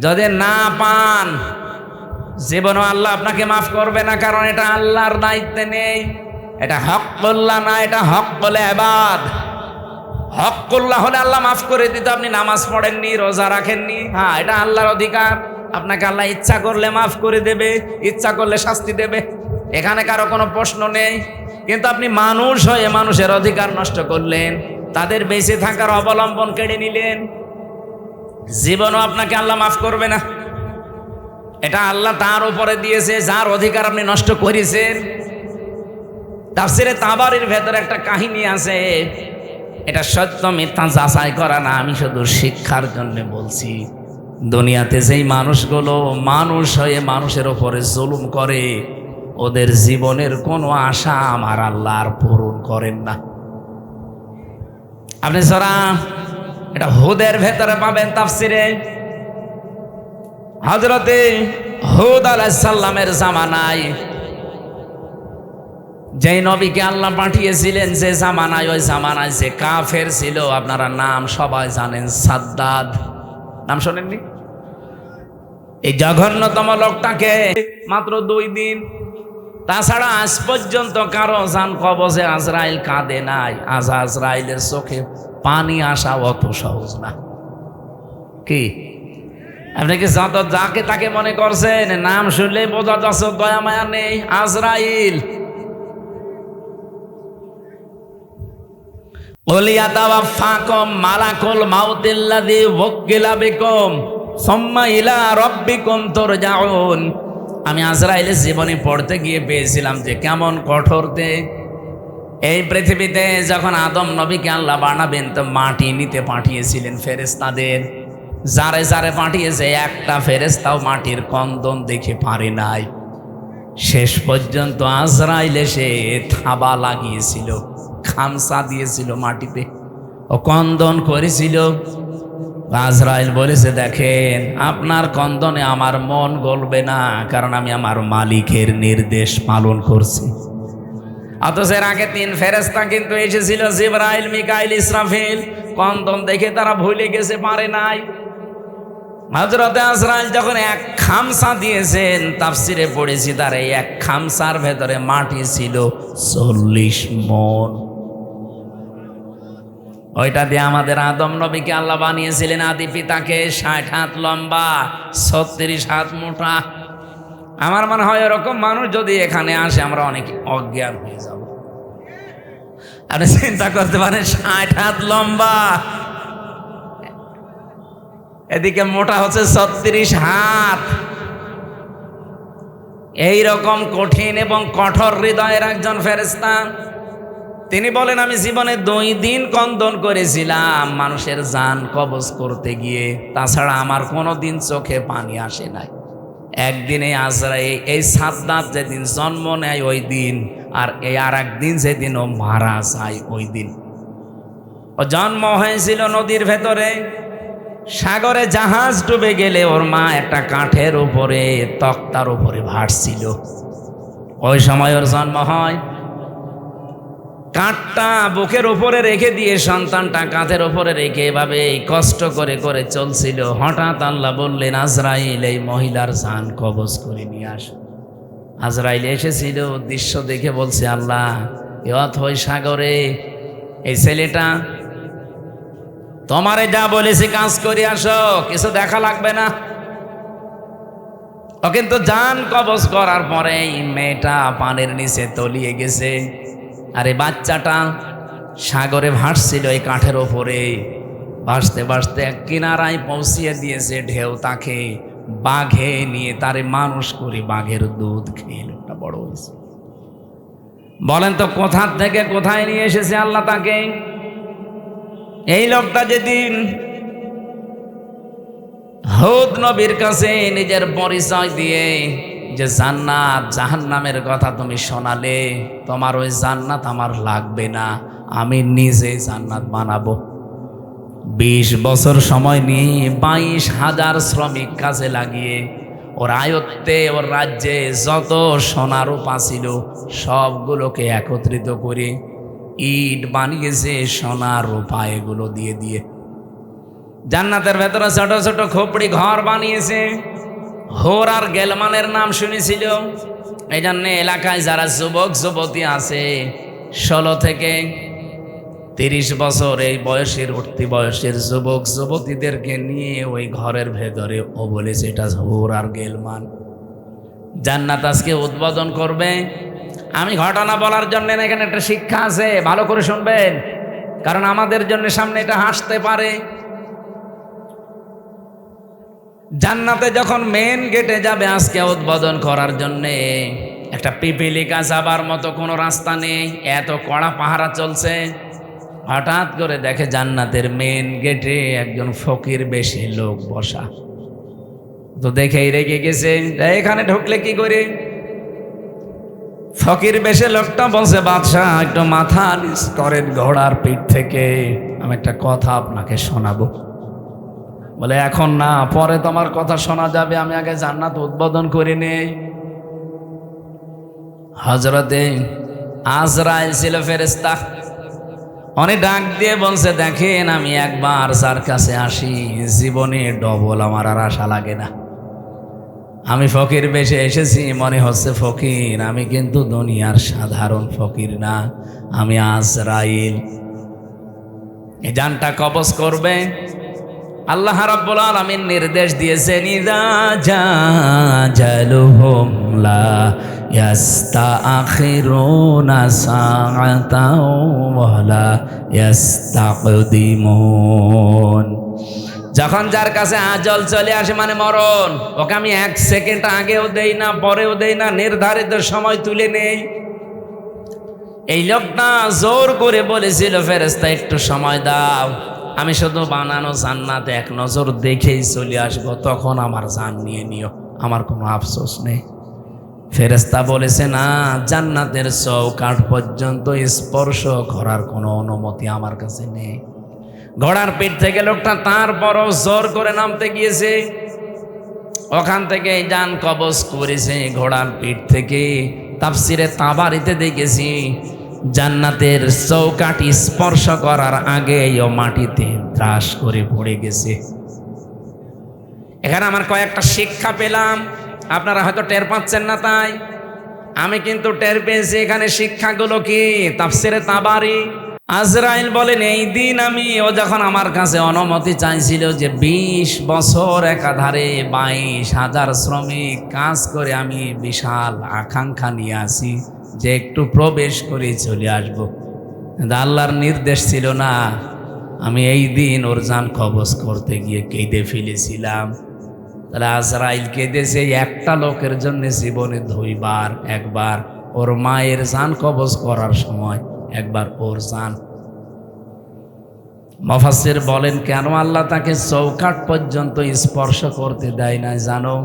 যদি না পান জীবনও আল্লাহ আপনাকে মাফ করবে না, কারণ এটা আল্লাহর দায়িত্বে নেই। এটা হককুল্লাহ না, এটা হককুল ইবাদ। হককুল্লাহ হলে আল্লাহ মাফ করে দিত। আপনি নামাজ পড়েননি, রোজা রাখেননি, হ্যাঁ এটা আল্লাহর অধিকার। আপনাকে আল্লাহ ইচ্ছা করলে মাফ করে দেবে, ইচ্ছা করলে শাস্তি দেবে, এখানে কারো কোনো প্রশ্ন নেই। কিন্তু আপনি মানুষ হয়ে মানুষের অধিকার নষ্ট করলেন, তাদের বেঁচে থাকার অবলম্বন কেড়ে নিলেন, জীবনও আপনাকে আল্লাহ মাফ করবে না। এটা আল্লাহ তার উপরে দিয়েছে যার অধিকার আপনি নষ্ট করেছেন। তাফসিরে তাবারির ভেতরে একটা কাহিনী আছে, এটা সত্য মিথ্যা যাচাই করা না, আমি শুধু শিক্ষার জন্য বলছি। দুনিয়াতে যেই মানুষগুলো মানুষ হয়ে মানুষের উপরে জুলুম করে, ওদের জীবনের কোনো আশা আমার আল্লাহ আর পূরণ করেন না। আপনি সরা এটা হুদের ভেতরে পাবেন তাফসিরে। হযরতে হুদ আলাইহিস সালামের জামানায় যেই নবীকে আল্লাহ পাঠিয়েছিলেন, যে জামানায়, ওই জামানায় যে কাফের ছিল, আপনারা নাম সবাই জানেন, সাদ্দাদ। নাম শোনেননি? এই জঘন্যতম লোকটাকে মাত্র 2 দিন, তাছাড়া আজ পর্যন্ত কারো জান কবজে আজরাইল কাঁদে নাই। আজ আজরাইলের চোখে পানি আসা অত সহজ না। কি আপনি কি যত যাকে তাকে মনে করছেন? নাম শুনলেই বোঝা যাচ্ছে দয়া মায়া নেই। আজরাইল ওলিয়াতাওয়াফাকুম মালাকুল মাউতিল্লাযী ওয়াক্কিলা বিকুম সুম্মা ইলা রাব্বিকুম তুরজাউন। আমি আজরাইলের জীবনী পড়তে গিয়ে পেয়েছিলাম যে কেমন কঠোরতে। এই পৃথিবীতে যখন আদম নবীকে আল্লাহ বানাবেন তো মাটি নিতে পাঠিয়েছিলেন ফেরেশতাদের। যারে যারে পাঠিয়েছে, একটা ফেরেশতাও মাটির কন্দন দেখে পারে নাই। শেষ পর্যন্ত আজরাইল এসে থাবা লাগিয়েছিল, খামসা দিয়েছিল মাটিতে, ও কন্দন করেছিল। আজরাইল বলেছে, দেখেন আপনার কন্দনে আমার মন গলবে না, কারণ আমি আমার মালিকের নির্দেশ পালন করছি। অথচ এর আগে 3 ফেরেশতা কিন্তু এসেছিল, জিবরাইল, মিকাইল, ইসরাফিল। কন্দন দেখে তারা ভুলে গেছে, পারে নাই। হযরতে আজরাইল যখন এক খামসা দিয়েছেন, তাফসিরে পড়েছি তার এই এক খামসার ভেতরে মাটি ছিল 40 মণ। ওইটা দিয়ে আমাদের আদম নবীকে আল্লাহ বানিয়েছিলেন, আদি পিতাকে। 60 হাত লম্বা, 36 হাত মোটা। আমার মনে হয় এরকম মানুষ যদি এখানে আসে, আমরা অনেক অজ্ঞান হয়ে যাব। আপনি চিন্তা করতে পারেন, 60 হাত লম্বা, এদিকে মোটা হচ্ছে 36 হাত। এইরকম কঠিন এবং কঠোর হৃদয়ের একজন ফেরেশতা। তিনি বলেন, আমি জীবনে 2 দিন কন্দন করেছিলাম মানুষের জান কবজ করতে গিয়ে, তাছাড়া আমার কোনো দিন চোখে পানি আসে নাই। একদিনে আজরাইল এই সাদ্দাত যেদিন জন্ম নেয় ওই দিন, আর এই আর একদিন যেদিন ও মারা যায় ওই দিন। ও জন্ম হয়েছিল নদীর ভেতরে, সাগরে জাহাজ ডুবে গেলে ওর মা একটা কাঠের উপরে, তক্তার উপরে ভাসছিল। ওই সময় ওর জন্ম হয়। কাঠটা বুকের উপরে রেখে দিয়ে সন্তানটা কাঁধের উপরে রেখে এভাবে কষ্ট করে করে চলছিল। হঠাৎ আল্লাহ বললেন, আজরাইল এই মহিলার জান কবজ করে নিয়ে আস। আজরাইল এসেছিল, দৃশ্য দেখে বলছে, আল্লাহ এ অথই সাগরে এই ছেলেটা তোমারে যা বলেছি কাজ করে আসো, কিছু দেখা লাগবে না। ও কিন্তু জান কবজ করার পরে মেয়েটা পানির নিচে তলিয়ে গেছে, আর এই বাচ্চাটা সাগরে ভাসছিল এই কাঠের ওপরে। ভাসতে ভাসতে এক কিনারায় পৌঁছিয়ে দিয়েছে ঢেউ তাকে, বাঘে নিয়ে তারে মানুষ করে বাঘের দুধ খেয়ে লোকটা বড় হয়েছে। বলেন তো কোথা থেকে কোথায় নিয়ে এসেছে আল্লাহ তাকে? এই লোকটা যেদিন হুদ নবীর কাছে নিজের পরিচয় দিয়ে যে জান্নাত জাহান্নামের কথা তুমি শোনালে, তোমার ওই জান্নাত আমার লাগবে না, আমি নিজে জান্নাত বানাবো। 20 বছর সময় নিয়ে 22,000 শ্রমিক কাজে লাগিয়ে ওর আয়ত্তে ওর রাজ্যে যত সোনা রূপা ছিল সবগুলোকে একত্রিত করে ইট বানিয়েছে সোনা রূপা এগুলো দিয়ে দিয়ে। জান্নাতের ভেতরে ছোট ছোট খোপড়ি ঘর বানিয়েছে। হোর আর গেলমানের নাম শুনেছিল, এই জন্য এলাকায় যারা যুবক যুবতী আছে 16 থেকে 30 বছর এই বয়সের উঠতি বয়সের যুবক যুবতীদেরকে নিয়ে ওই ঘরের ভেতরে ও বলেছে এটা হোর আর গেলমান। জান্নাত আজকে উদ্বোধন করবে। আমি ঘটনা বলার জন্য না, এখানে একটা শিক্ষা আছে, ভালো করে শুনবেন, কারণ আমাদের জন্য সামনে এটা হাসতে পারে। জান্নাতে যখন মেন গেটে যাবে আজকে উদ্বোধন করার জন্যে, একটা পিপিলিকা যাবার মতো কোনো রাস্তা নেই, এত কড়া পাহারা চলছে। হঠাৎ করে দেখে জান্নাতের মেন গেটে একজন ফকির বেশি লোক বসা। তো দেখেই রেগে গেছে, এখানে ঢুকলে কি করে? ফকির বেশে লোকটা বলছে, বাদশাহ একটু মাথা নিচ করেন ঘোড়ার পিঠ থেকে, আমি একটা কথা আপনাকে শোনাবো। বলে এখন না, পরে তোমার কথা শোনা যাবে, আমি আগে জান্নাত উদ্বোধন করে নেই। হযরতে আজরাইল ছিল ফেরেশতা, অনেক ডাক দিয়ে বলছে, দেখেন আমি একবার যার কাছে আসি জীবনে ডবল আমার আর আশা লাগে না। আমি ফকির বেশে এসেছি, মনে হচ্ছে ফকির, আমি কিন্তু দুনিয়ার সাধারণ ফকির না, আমি আজরাইল। এই জানটা কবজ করবে। আল্লাহ রাব্বুল আলামিন নির্দেশ দিয়েছেন, ইযা জাজালুহুম লা ইয়াস্তাখিরুনা সাআতাও ওয়া লা ইস্তাকদিমুন। যখন যার কাছে আজল চলে আসে মানে মরণ, ওকে আমি 1 সেকেন্ড আগেও দেই না পরেও দেই না, নির্ধারিত সময় তুলে নেই। এই লোকটা জোর করে বলেছিল, ফেরেশতা একটু সময় দাও, আমি শুধু বানানো জান্নাত এক নজর দেখেই চলে আসবো, তখন আমার জান নিয়ে নিও, আমার কোনো আফসোস নেই। ফেরেশতা বলেছে, না, জান্নাতের চৌকাঠ পর্যন্ত স্পর্শ করার কোনো অনুমতি আমার কাছে নেই। ঘোড়ার পিঠ থেকে লোকটা তারপরও জোর করে নামতে গিয়েছে, ওখান থেকে জান কবজ করেছে ঘোড়ার পিঠ থেকে। তাফসিরে তাবারিতে দেখেছি জান্নাতের চৌকাঠি স্পর্শ করার আগেই ও মাটিতে ত্রাস করে পড়ে গেছে। এখানে আমার কয়েকটা শিক্ষা পেলাম, আপনারা হয়তো টের পাচ্ছেন না, তাই আমি কিন্তু টের পেয়েছি। এখানে শিক্ষাগুলো কি? তাফসিরে তাবারি আজরাইল বলেন, এই দিন ও যখন আমার কাছে অনুমতি চাইছিল যে 20 বছর একাধারে 22,000 শ্রমিক কাজ করে, আমি বিশাল আকাঙ্ক্ষা নিয়ে আসি যে একটু প্রবেশ করে চলে আসব, আল্লাহর নির্দেশ ছিল না। আমি এই দিন ওর জান কবজ করতে গিয়ে কেঁদে ফেলেছিলাম। তাহলে আজরাইল কেঁদেছে একটা লোকের জন্য জীবনে 2 বার, একবার ওর মায়ের জান কবজ করার সময়, একবার ওর জান। মুফাসসির বলেন, কেন আল্লাহ তাকে চৌকাঠ পর্যন্ত স্পর্শ করতে দেয় না জানো?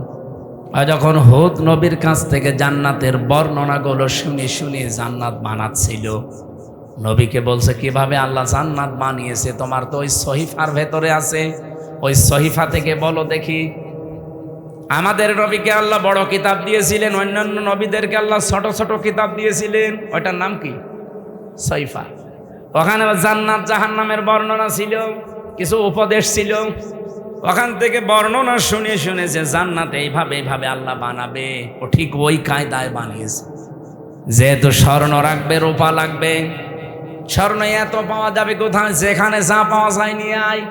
যখন হুদ নবীর কাছ থেকে জান্নাতের বর্ণনাগুলো শুনে শুনে জান্নাত বানাচ্ছিল, নবীকে বলছে, কিভাবে আল্লাহ জান্নাত বানিয়েছে তোমার তো ওই সহিফার ভেতরে আছে, ওই সহিফা থেকে বলো দেখি। আমাদের নবীকে আল্লাহ বড় কিতাব দিয়েছিলেন, অন্যান্য নবীদেরকে আল্লাহ ছোট ছোট কিতাব দিয়েছিলেন, ওইটার নাম কি? সহিফা। ওখানে জান্নাত জাহান্নামের বর্ণনা ছিল, কিছু উপদেশ ছিল। ওখান থেকে বর্ণনা শুনে শুনে যে জান্নাতে এইভাবে এইভাবে আল্লাহ বানাবে, ও ঠিক ওই কায়দায় বানিয়েছে। যেহেতু স্বর্ণ রাখবে, রূপা লাগবে, স্বর্ণ এত পাওয়া যাবে কোথায়, যেখানে যা পাওয়া যায় নিয়ে আয়।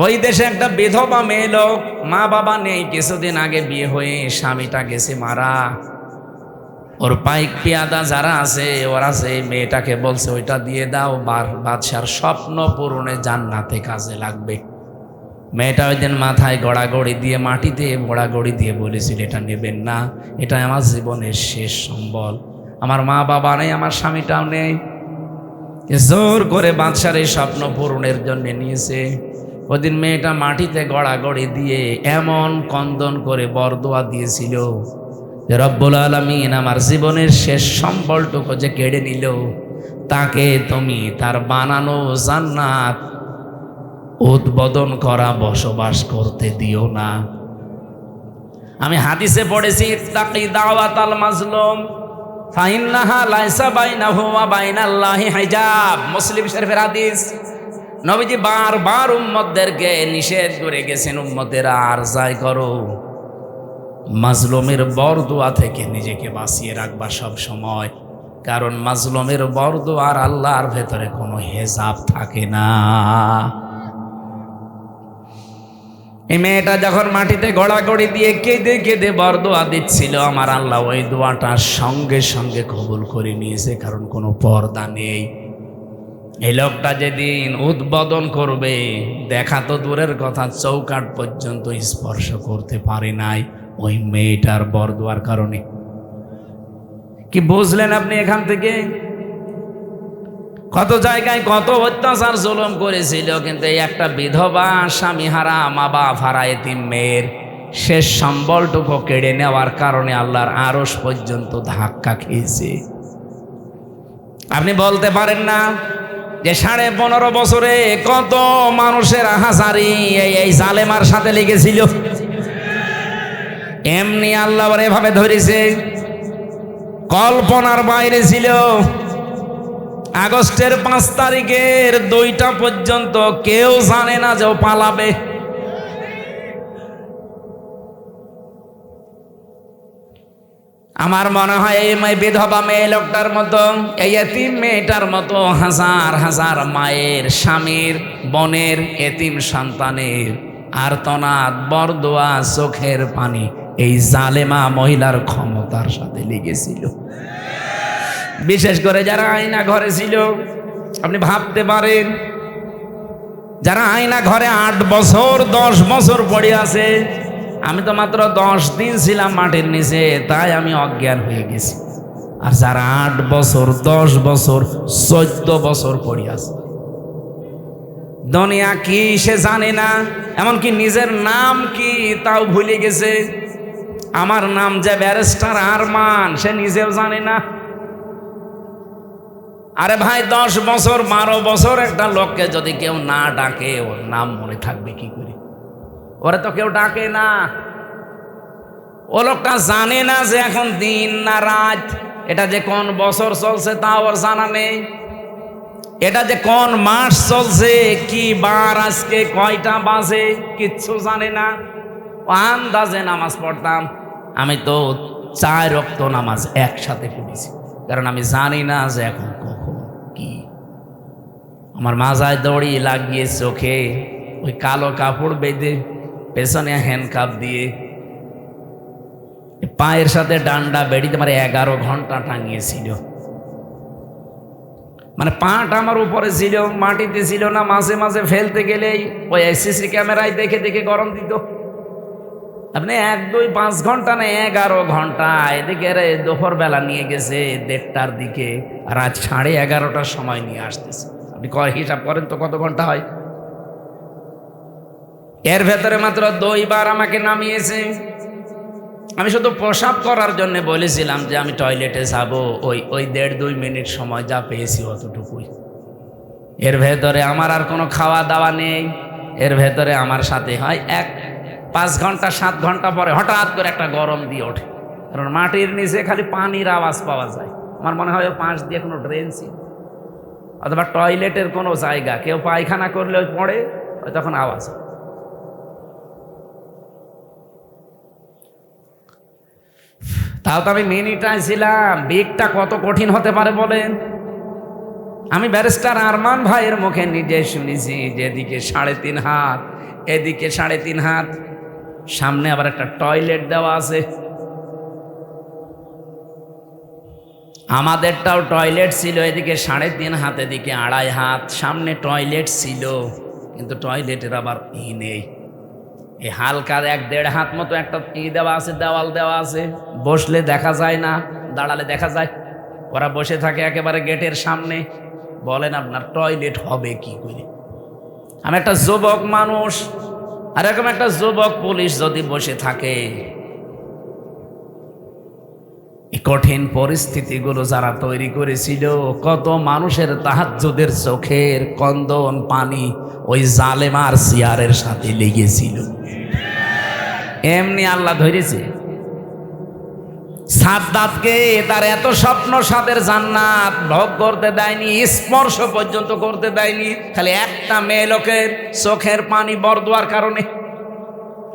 ওই দেশে একটা বিধবা মেয়ে লোক, মা বাবা নেই, কিছুদিন আগে বিয়ে হয়ে স্বামীটা গেছে মারা। ওর পাইক পিয়াদা যারা আছে ওরা সেই মেয়েটাকে বলছে ওইটা দিয়ে দাও, বাদশার স্বপ্ন পূরণে জান্নাতে কাজে লাগবে। মেয়েটা ওই দিন মাথায় গড়াগড়ি দিয়ে, মাটিতে গড়াগড়ি দিয়ে বলেছিল এটা নেবেন না, এটা আমার জীবনের শেষ সম্বল, আমার মা বাবা নেই, আমার স্বামীটাও নেই। জোর করে বাদশার এই স্বপ্ন পূরণের জন্য নিয়েছে। ওদিন মেয়েটা মাটিতে গড়াগড়ি দিয়ে এমন কন্দন করে বরদোয়া দিয়েছিল যে রব্বুল আলামিন আমার জীবনের শেষ সম্বলটুকু যে কেড়ে নিল, তাকে তুমি তার বানানো জান্নাত উদ্বোধন করা বসবাস করতে দিও না। আমি হাদিসে পড়েছি ইত্তাকি দাওয়াতাল মাজলুম ফাইন্নাহা লাইসা বাইনাহু ওয়া বাইনাল্লাহি হিজাব, মুসলিম শরীফের হাদিস। নবীজি বারবার উম্মতদেরকে নিষেধ করে গেছেন, উম্মতেরা আর যাই করো, মাজলুমের বরদোয়া থেকে নিজেকে বাঁচিয়ে রাখবা সব সময়, কারণ মাজলুমের বরদোয়ার আল্লাহর ভেতরে কোনো হেজাব থাকে না। এই মেয়েটা যখন মাটিতে গড়াগড়ি দিয়ে কেঁদে কেঁদে বরদোয়া দিচ্ছিল, আমার আল্লাহ ওই দোয়াটা সঙ্গে সঙ্গে কবুল করে নিয়েছে, কারণ কোনো পর্দা নেই। এই লোকটা যেদিন উদ্বোধন করবে, দেখা তো দূরের কথা, চৌকাঠ পর্যন্ত স্পর্শ করতে পারে নাই ওই মেয়েটার বরদোয়ার কারণে। কি বুঝলেন আপনি এখান থেকে? কত জায়গায় কত অত্যাচার জুলুম করেছিল, কিন্তু এই একটা বিধবা স্বামী হারা মা বাপ হারা এতিম মেয়ের শেষ সম্বলটুকু কেড়ে নেওয়ার কারণে আল্লাহর আরশ পর্যন্ত ধাক্কা খেয়েছে। আপনি বলতে পারেন না যে 15.5 বছরে কত মানুষের হাজারি এই জালেমার সাথে লেগেছিল, এমনি আল্লাহ এভাবে ধরেছে, কল্পনার বাইরে ছিল। আগস্টের 5 তারিখের 2টা পর্যন্ত কেউ জানে না যে ও পালাবে। আমার মনে হয় এই বিধবা মেয়ে লোকটার মতো, এই এতিম মেয়েটার মতো হাজার হাজার মায়ের, স্বামীর, বোনের, এতিম সন্তানের আর্তনাদ, বরদোয়া, চোখের পানি এই জালেমা মহিলার ক্ষমতার সাথে লেগেছিল। বিশেষ করে যারা আয়না ঘরে ছিল, আপনি ভাবতে পারেন, যারা আয়না ঘরে 8 বছর 10 বছর পড়ে আছে। আমি তো মাত্র 10 দিন ছিলাম মাটির নিচে, তাই আমি অজ্ঞান হয়ে গেছি। আর যারা 8 বছর 10 বছর 14 বছর পড়ে আছে, দুনিয়া কি সে জানে না, এমনকি নিজের নাম কি তাও ভুলে গেছে। আমার নাম যে ব্যারিস্টার আরমান, সে নিজেও জানে না। আরে ভাই, 10 বছর 12 বছর একটা লোককে যদি কেউ না ডাকে, ওর নাম মনে থাকবে কি করে? ওরে তো কেউ ডাকে না। ও লোকটা জানে না যে এখন দিন না রাত, এটা যে কোন বছর চলছে তা ওর জানা নেই, এটা যে কোন মাস চলছে, কি বার আজকে, কয়টা বাজে, কিচ্ছু জানে না। ও আন্দাজে নামাজ পড়তাম। আমি তো 4 ওয়াক্ত নামাজ একসাথে পড়েছি, কারণ আমি জানি না যে এখন কখন কি। আমার মাজায় দড়ি লাগিয়ে চোখে ওই কালো কাপড় বেঁধে, পেছনে হ্যান্ডকাপ দিয়ে, পায়ের সাথে ডান্ডা বেড়িতে মানে 11 ঘন্টা টাঙিয়েছিল। মানে পাটা আমার উপরে ছিল, মাটিতে ছিল না। মাঝে মাঝে ফেলতে গেলেই ওই সিসি ক্যামেরায় দেখে দেখে গরম দিত। আপনি 1, 2, 5 ঘন্টা না 11 ঘন্টা। এদিকে দুপুর বেলা নিয়ে গেছে 1:30টার দিকে, রাত 11:30টার সময় নিয়ে আসতেছে। আপনি হিসাব করেন তো কত ঘন্টা হয়। এর ভেতরে মাত্র 2 বার আমাকে নামিয়েছে। আমি শুধু প্রসাব করার জন্য বলেছিলাম যে আমি টয়লেটে যাব, ওই 1.5-2 মিনিট সময় যা পেয়েছি অতটুকুই। এর ভেতরে আমার আর কোনো খাওয়া দাওয়া নেই। এর ভেতরে আমার সাথে হয় 5 ঘন্টা 7 ঘন্টা পরে হঠাৎ করে একটা গরম দিয়ে ওঠে, কারণ মাটির নিচে খালি পানির আওয়াজ পাওয়া যায়। আমার মনে হয় পাশ দিয়ে কোনো ড্রেন ছিল, অথবা টয়লেটের কোনো জায়গা, কেউ পায়খানা করলে ওই পড়ে, ওই তখন আওয়াজ হয়। তাও তো আমি মিনিটায় ছিলাম। বিগটা কত কঠিন হতে পারে বলেন। আমি ব্যারিস্টার আরমান ভাইয়ের মুখে নিজে শুনেছি যে এদিকে 3.5 হাত, এদিকে 3.5 হাত, সামনে আবার একটা টয়লেট দেওয়া আছে। আমাদেরটাও টয়লেট ছিল, এদিকে 3.5 হাত, এদিকে 2.5 হাত, সামনে টয়লেট ছিল, কিন্তু টয়লেটের আবার নেই। এই হালকা 1-1.5 হাত মতো একটা দেওয়া আছে, দেওয়াল দেওয়া আছে। বসলে দেখা যায় না, দাঁড়ালে দেখা যায়। ওরা বসে থাকে একেবারে গেটের সামনে। বলেন আপনার টয়লেট হবে কি করে? আমি একটা যুবক মানুষ, আর এরকম একটা যুবক পুলিশ যদি বসে থাকে, এই কঠিন পরিস্থিতিগুলো যারা তৈরি করেছিল, কত মানুষের তাহাজ্জুদের চোখের কন্দন পানি ওই জালেমার চেয়ারের সাথে লেগেছিল। এমনি আল্লাহ ধরেছে। সাদ্দাতকে তার এত স্বপ্ন সাদের জান্নাত ভোগ করতে দেয়নি, স্পর্শ পর্যন্ত করতে দেয়নি, খালি একটা মেয়ে লোকের চোখের পানি বরদোয়ার কারণে।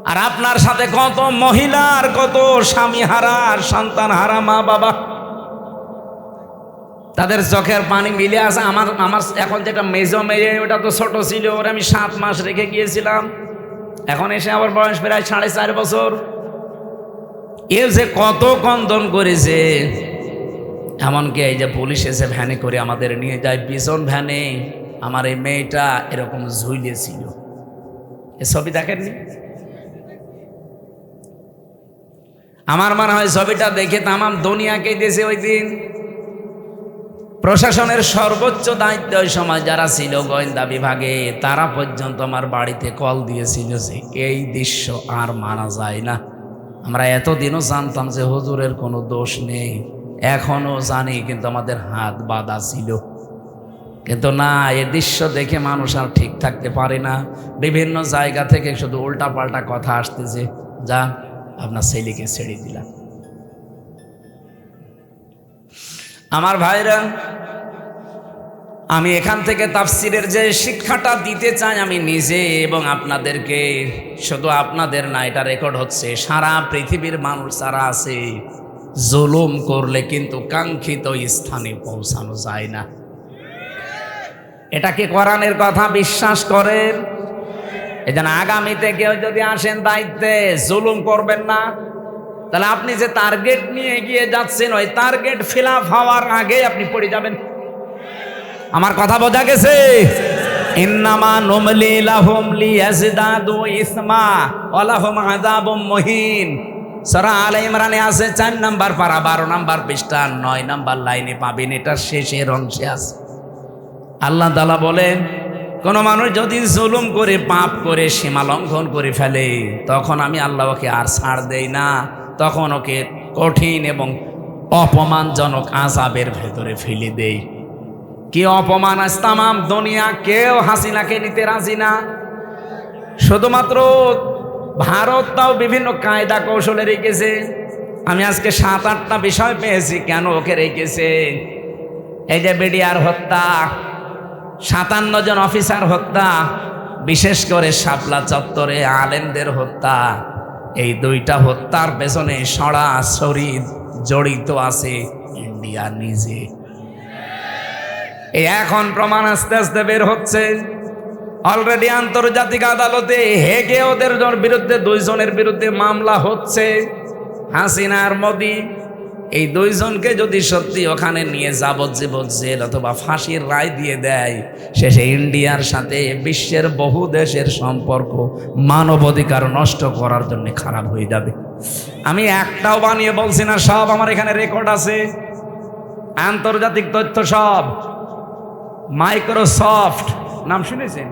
আর আপনার সাথে কত মহিলার, কত স্বামী হারা, সন্তান হারা মা বাবা, তাদের চোখের পানি মিলে আছে। আমার এখন যেটা মেজো মেয়ে, ওটা তো ছোট ছিল, ওরা আমি 7 মাস রেখে গিয়েছিলাম। এখন এসে আমার বয়স প্রায় 4.5 বছর। এ যে কত কন্দন করেছে। এমনকি এই যে পুলিশ এসে ভ্যানে করে আমাদের নিয়ে যায়, পিছন ভ্যানে আমার এই মেয়েটা এরকম ঝুলিয়েছিল। এ ছবি দেখেননি? আমার মনে হয় ছবিটা দেখে তামাম দুনিয়াকে দিয়েছে ওই দিন। প্রশাসনের সর্বোচ্চ দায়িত্ব ওই সময় যারা ছিল গোয়েন্দা বিভাগে, তারা পর্যন্ত আমার বাড়িতে কল দিয়েছিল যে এই দৃশ্য আর মানা যায় না। আমরা এতদিনও জানতাম যে হুজুরের কোনো দোষ নেই, এখনো জানি, কিন্তু আমাদের হাত বাঁধা ছিল। কিন্তু না, এ দৃশ্য দেখে মানুষ আর ঠিক থাকতে পারে না। বিভিন্ন জায়গা থেকে শুধু উল্টাপাল্টা কথা আসতেছে, যা আপনার ছেলেকে ছেড়ে দিলাম। আমার ভাইরা, আমি এখান থেকে তাফসিরের যে শিক্ষাটা দিতে চাই আমি নিজে এবং আপনাদেরকে, শুধু আপনাদের না, এটা রেকর্ড হচ্ছে, সারা পৃথিবীর মানুষ যারা আছে, জুলুম করলে কিন্তু কাঙ্ক্ষিত স্থানে পৌঁছানো যায় না। এটা কি কোরআনের কথা বিশ্বাস করেন? এজন্য আগামীতে কেউ যদি আসেন দায়িত্বে, জুলুম করবেন না। তাহলে আপনি যে টার্গেট নিয়ে এগিয়ে যাচ্ছেন, ওই টার্গেট ফিল আপ হওয়ার আগে আপনি পড়ে যাবেন। আমার কথা বোঝা গেছে? ইন্নামা নুমলি লাহুম লিয়াজদাদু ইসমা ওয়া লাহুম আযাবুম মুহিন। সূরা আলে ইমরানে আছে 4 নাম্বার পারা 12 নাম্বার পৃষ্ঠা 9 নাম্বার লাইনে পাবেন, এটা শেষের অংশে আছে। আল্লাহ তাআলা বলেন, কোন মানুষ যদি জুলুম করে, পাপ করে, সীমা লঙ্ঘন করে ফেলে, তখন আমি আল্লাহ ওকে আর ছাড় দেই না, তখন ওকে কঠিন এবং অপমানজনক আযাবের ভেতরে ফেলে দেই। কি অপমান! আজ তামাম দুনিয়া কেউ হাসিনাকে নিতে রাজি না। শুধুমাত্র ভারত তাও বিভিন্ন কায়দা কৌশলে রেখেছে। আমি আজকে 7-8টা বিষয় পেয়েছি কেন ওকে রেখেছে। এই যে বিডিআর হত্যা, 57 জন অফিসার হত্যা, বিশেষ করে শাপলা চত্বরে আলেমদের হত্যা, এই 2টা হত্যার পেছনে সরাসরি জড়িত আছে ইন্ডিয়া নিজে। এই এখন প্রমাণ আস্তে আস্তে বের হচ্ছে। অলরেডি আন্তর্জাতিক আদালতে হেগে ওদের বিরুদ্ধে 2 জনের বিরুদ্ধে মামলা হচ্ছে। হাসিনা আর মোদি, এই 2 জনকে যদি সত্যি ওখানে নিয়ে যাবজ্জীবন জেল অথবা ফাঁসির রায় দিয়ে দেয়, শেষে ইন্ডিয়ার সাথে বিশ্বের বহু দেশের সম্পর্ক মানবাধিকার নষ্ট করার জন্য খারাপ হয়ে যাবে। আমি একটাও বানিয়ে বলছি না, সব আমার এখানে রেকর্ড আছে, আন্তর্জাতিক তথ্য সব। মাইক্রোসফট নাম শুনেছেন?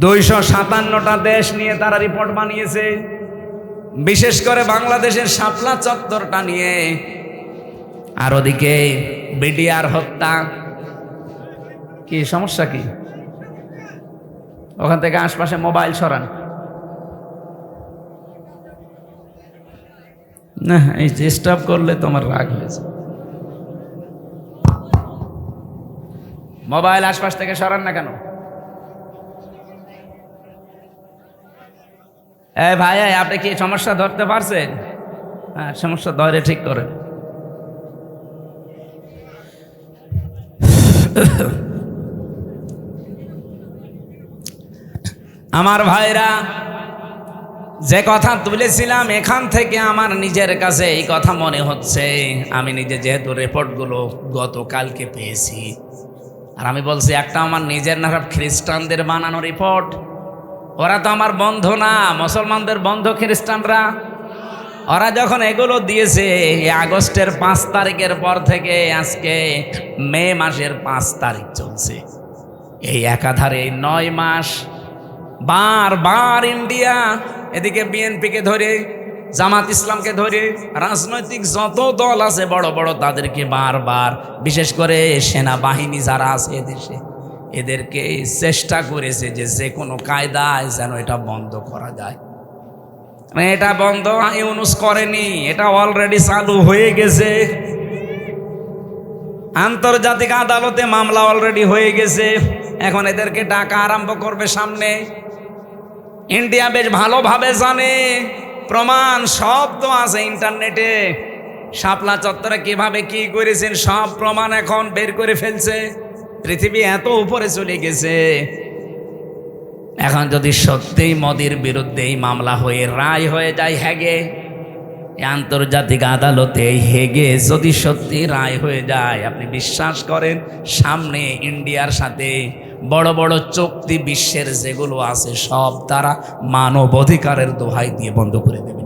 257টা দেশ নিয়ে তারা রিপোর্ট বানিয়েছে, বিশেষ করে বাংলাদেশের শাপলা চত্বরটা নিয়ে। আর ওদিকে বিডিআর হত্যা। কি সমস্যা? কি ওখান থেকে আশপাশে মোবাইল সরান না, এই ডিস্টার্ব করলে তোমার রাগ হয়েছে। মোবাইল আশপাশ থেকে সরান না কেন? ভাই, আপনি কি সমস্যা ধরতে পারছেন? হ্যাঁ, সমস্যা ধরে ঠিক করে। আমার ভাইরা, যে কথা তুলেছিলাম এখান থেকে আমার নিজের কাছে এই কথা মনে হচ্ছে, আমি নিজে যেহেতু রিপোর্টগুলো গতকালকে পেয়েছি, আর আমি বলছি একটা আমার নিজের না, খ্রিস্টানদের বানানো রিপোর্ট। ওরা তো আমার বন্ধু না, মুসলমানদের বন্ধু খ্রিস্টানরা। ওরা যখন এগুলো দিয়েছে আগস্টের 5 তারিখের পর থেকে আজকে মে মাসের 5 তারিখ চলছে, এই একাধারে 9 মাস বারবার ইন্ডিয়া এদিকে বিএনপিকে ধরে, জামাত ইসলামকে ধরে, রাজনৈতিক যত দল আছে বড় বড় তাদেরকে বারবার, বিশেষ করে সেনাবাহিনী যারা আছে এদেশে, এদেরকে চেষ্টা করেছে যে যে কোনো কায়দায় যেন এটা বন্ধ করা যায়। এটা বন্ধ ইউনুস করেনি, এটা অলরেডি চালু হয়ে গেছে। আন্তর্জাতিক আদালতে মামলা অলরেডি হয়ে গেছে, এখন এদেরকে ডাকা আরম্ভ করবে সামনে। ইন্ডিয়া বেশ ভালোভাবে জানে, প্রমাণ সব তো আছে ইন্টারনেটে। শাপলা চত্বরে কিভাবে কি করেছেন সব প্রমাণ এখন বের করে ফেলছে। পৃথিবী এত উপরে চলে গেছে। এখন যদি সত্যিই মোদির বিরুদ্ধে এই মামলা হয়ে রায় হয়ে যায় হেগে, আন্তর্জাতিক আদালতে হেগে যদি সত্যি রায় হয়ে যায়, আপনি বিশ্বাস করেন সামনে ইন্ডিয়ার সাথে বড় বড় চুক্তি বিশ্বের যেগুলো আছে সব তারা মানব অধিকারের দোহাই দিয়ে বন্ধ করে দেবে।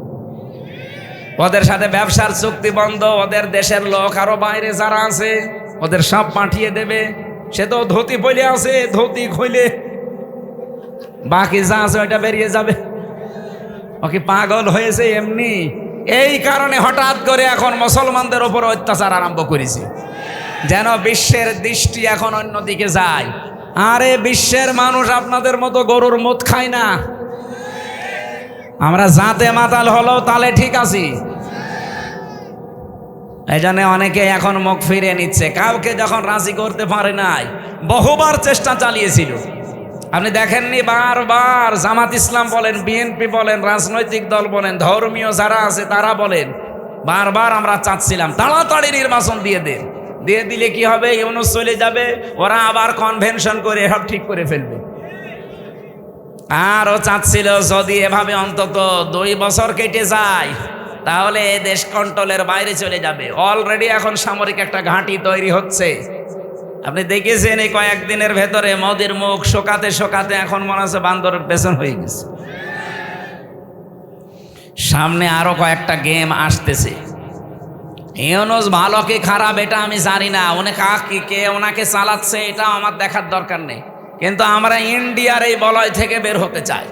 ওদের সাথে ব্যবসার চুক্তি বন্ধ, ওদের দেশের লোক আরো বাইরে যারা আছে ওদের সব পাঠিয়ে দেবে। সে তো ধুতি পইলে আছে, ধুতি খুলে বাকি যা আছে ওইটা বেরিয়ে যাবে। ওকে পাগল হয়েছে এমনি। এই কারণে হঠাৎ করে এখন মুসলমানদের উপর অত্যাচার আরম্ভ করেছে, যেন বিশ্বের দৃষ্টি এখন অন্যদিকে যায়। আরে বিশ্বের মানুষ আপনাদের মতো গরুর মুত খায় না, আমরা জাতে মাতাল হলেও তাহলে ঠিক আছি। এই জন্য অনেকে এখন মুখ ফিরে নিচ্ছে, কাউকে যখন রাজি করতে পারে নাই, বহুবার চেষ্টা চালিয়েছিল। আপনি দেখেননি বারবার জামাত ইসলাম বলেন, বিএনপি বলেন, রাজনৈতিক দল বলেন, ধর্মীয় যারা আছে তারা বলেন, বারবার আমরা চাচ্ছিলাম তাড়াতাড়ি নির্বাচন দিয়ে দেন, দিয়ে দিলে কি হবে, ইউনুস চলে যাবে, ওরা আবার কনভেনশন করে সব ঠিক করে ফেলবে। আর ও চাচ্ছিল যদি এভাবে অন্তত 2 বছর কেটে যায় তাহলে দেশ কন্ট্রোলের বাইরে চলে যাবে। অলরেডি এখন সামরিক একটা ঘাঁটি তৈরি হচ্ছে। আপনি দেখেছেন এই কয়েকদিনের ভেতরে মোদির মুখ শোকাতে শোকাতে এখন মনে হচ্ছে বান্দরের পেছন হয়ে গেছে। সামনে আরো কয়েকটা গেম আসতেছে। ইউনুস ভালো কি খারাপ এটা আমি জানি না, কে ওনাকে চালাচ্ছে এটা আমার দেখার দরকার নেই, কিন্তু আমরা ইন্ডিয়ার এই বলয় থেকে বের হতে চাই।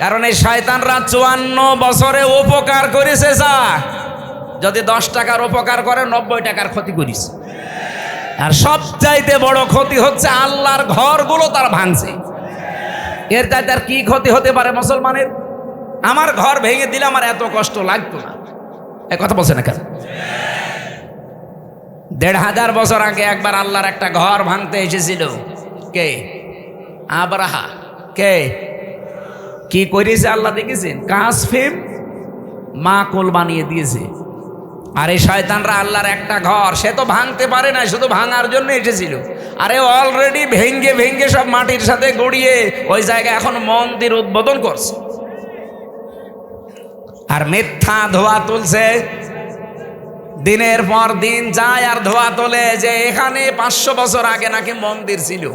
কারণ এই শয়তানরা 54 বছরে উপকার করেছে, যা যদি 10 টাকার উপকার করে 90 টাকার ক্ষতি করিস। আর সবচাইতে বড় ক্ষতি হচ্ছে আল্লাহর ঘরগুলো তার ভাঙছে। এর চাইতে আর কি ক্ষতি হতে পারে মুসলমানের? আমার ঘর ভেঙে দিলে আমার এত কষ্ট লাগতো না। এই কথা বলছে না কেন? 1500 বছর আগে একবার আল্লাহর একটা ঘর ভাঙতে এসেছিল। কে? আব্রাহা। কে কি করেছে আল্লাহ দেখেছেন? কাসফিম মাকুল বানিয়ে দিয়েছে। আর এই শয়তানরা আল্লাহর একটা ঘর সে তো ভাঙতে পারে না, শুধু ভাঙার জন্য এসেছিল। আরে অলরেডি ভেঙ্গে ভেঙ্গে সব মাটির সাথে গড়িয়ে ওই জায়গায় এখন মন্দির উদ্বোধন করছে আর মিথ্যা ধোয়া তুলছে। দিনের পর দিন যায় আর ধোয়া তোলে যে এখানে 500 বছর আগে নাকি মন্দির ছিল।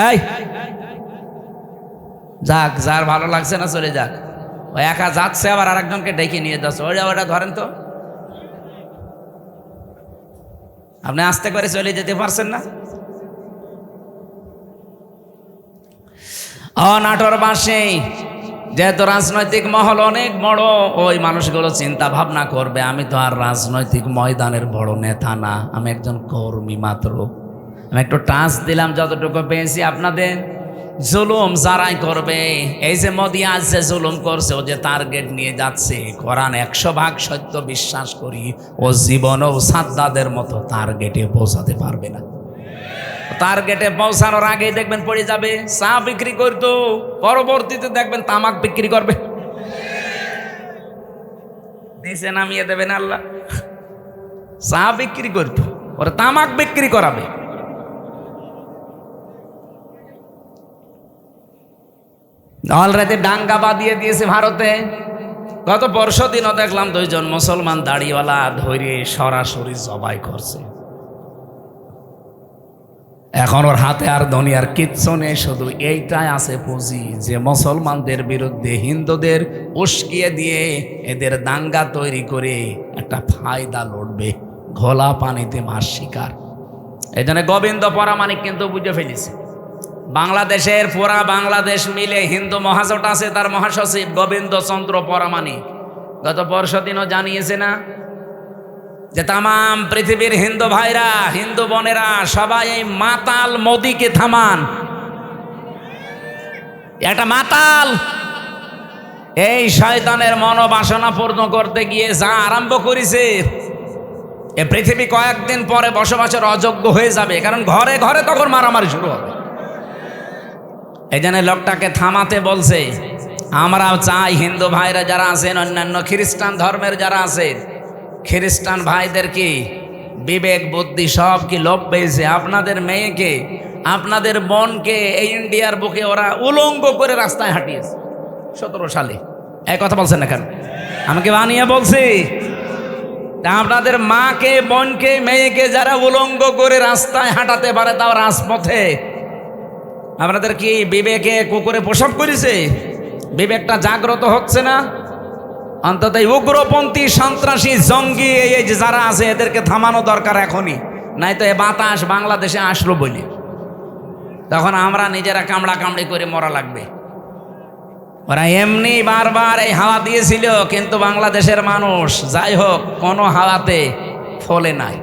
এই যাক, যার ভালো লাগছে না চলে যাক। ওই একা যাচ্ছে আবার আরেকজনকে ডেকে নিয়ে যাচ্ছে, ওটা ধরেন তো। আপনি আস্তে করে চলে যেতে পারছেন না? নাটোর বাসে যেহেতু রাজনৈতিক মহল অনেক বড়, ওই মানুষগুলো চিন্তা ভাবনা করবে আমি তো আর রাজনৈতিক ময়দানের বড় নেতা না, আমি একজন কর্মী মাত্র। আমি একটু টাচ দিলাম যতটুকু পেয়েছি আপনাদের। জুলুম যারাই করবে, এই যে মোদি আজ যে জুলুম করছে, ও যে টার্গেট নিয়ে যাচ্ছে, কোরআন 100% সত্য বিশ্বাস করি, ও জীবনেও সাদ্দাদের মতো টার্গেটে পৌঁছাতে পারবে না। টার্গেটে পৌঁছানোর আগেই দেখবেন পড়ে যাবে। চা বিক্রি করতো, পরবর্তীতে দেখবেন তামাক বিক্রি করবে, নিচে নামিয়ে দেবেন আল্লাহ। চা বিক্রি করতো, ওরা তামাক বিক্রি করাবে। অলরেডি দাঙ্গা বাঁধিয়ে দিয়েছে ভারতে। গত পরশু দিনও দেখলাম 2 জন মুসলমান দাড়িওয়ালা ধরে সরাসরি জবাই করছে। এখন ওর হাতে আর দুনিয়ার কিচ্ছু নেই, শুধু এইটাই আছে পুঁজি যে মুসলমানদের বিরুদ্ধে হিন্দুদের উস্কিয়ে দিয়ে এদের দাঙ্গা তৈরি করে একটা ফায়দা লড়বে, ঘোলা পানিতে মাছ শিকার। এই জন্য গোবিন্দ পরামানিক কিন্তু বুঝে ফেলেছে, বাংলাদেশের পুরা বাংলাদেশ মিলে হিন্দু মহাজোট আছে, তার মহাসচিব গোবিন্দ চন্দ্র পরামানিক গত পরশু দিনও জানিয়েছে না যে তামাম পৃথিবীর হিন্দু ভাইরা, হিন্দু বোনেরা সবাই এই মাতাল মোদিকে থামান। একটা মাতাল এই শয়তানের মনোবাসনা পূর্ণ করতে গিয়ে যা আরম্ভ করেছে, এ পৃথিবী কয়েকদিন পরে বসবাসের অযোগ্য হয়ে যাবে, কারণ ঘরে ঘরে তখন মারামারি শুরু হবে। এই জন্য লোকটাকে থামাতে বলছে। আমরাও চাই হিন্দু ভাইরা যারা আছেন, অন্যান্য খ্রিস্টান ধর্মের যারা আছেন, খ্রিস্টান ভাইদের কি বিবেক বুদ্ধি সব কি লোপ পেয়েছে? আপনাদের মেয়েকে, আপনাদের বোনকে এই ইন্ডিয়ার বুকে ওরা উলঙ্গ করে রাস্তায় হাঁটিয়েছে 17 সালে। এই কথা বলছেন না কেন? আমাকে বানিয়ে বলছি। আপনাদের মাকে, বোনকে, মেয়েকে যারা উলঙ্গ করে রাস্তায় হাঁটাতে পারে, তাও রাজপথে, আপনাদের কি বিবেকে কুকুরে প্রসব করেছে? বিবেকটা জাগ্রত হচ্ছে না? অন্তত উগ্রপন্থী, সন্ত্রাসী, জঙ্গি এই যে যারা আছে, এদেরকে থামানো দরকার এখনই, নাই তো এ বাতাস বাংলাদেশে আসলো বলে তখন আমরা নিজেরা কামড়া কামড়ি করে মরা লাগবে। ওরা এমনি বারবার এই হাওয়া দিয়েছিল, কিন্তু বাংলাদেশের মানুষ যাই হোক কোনো হাওয়াতে ফলে নাই।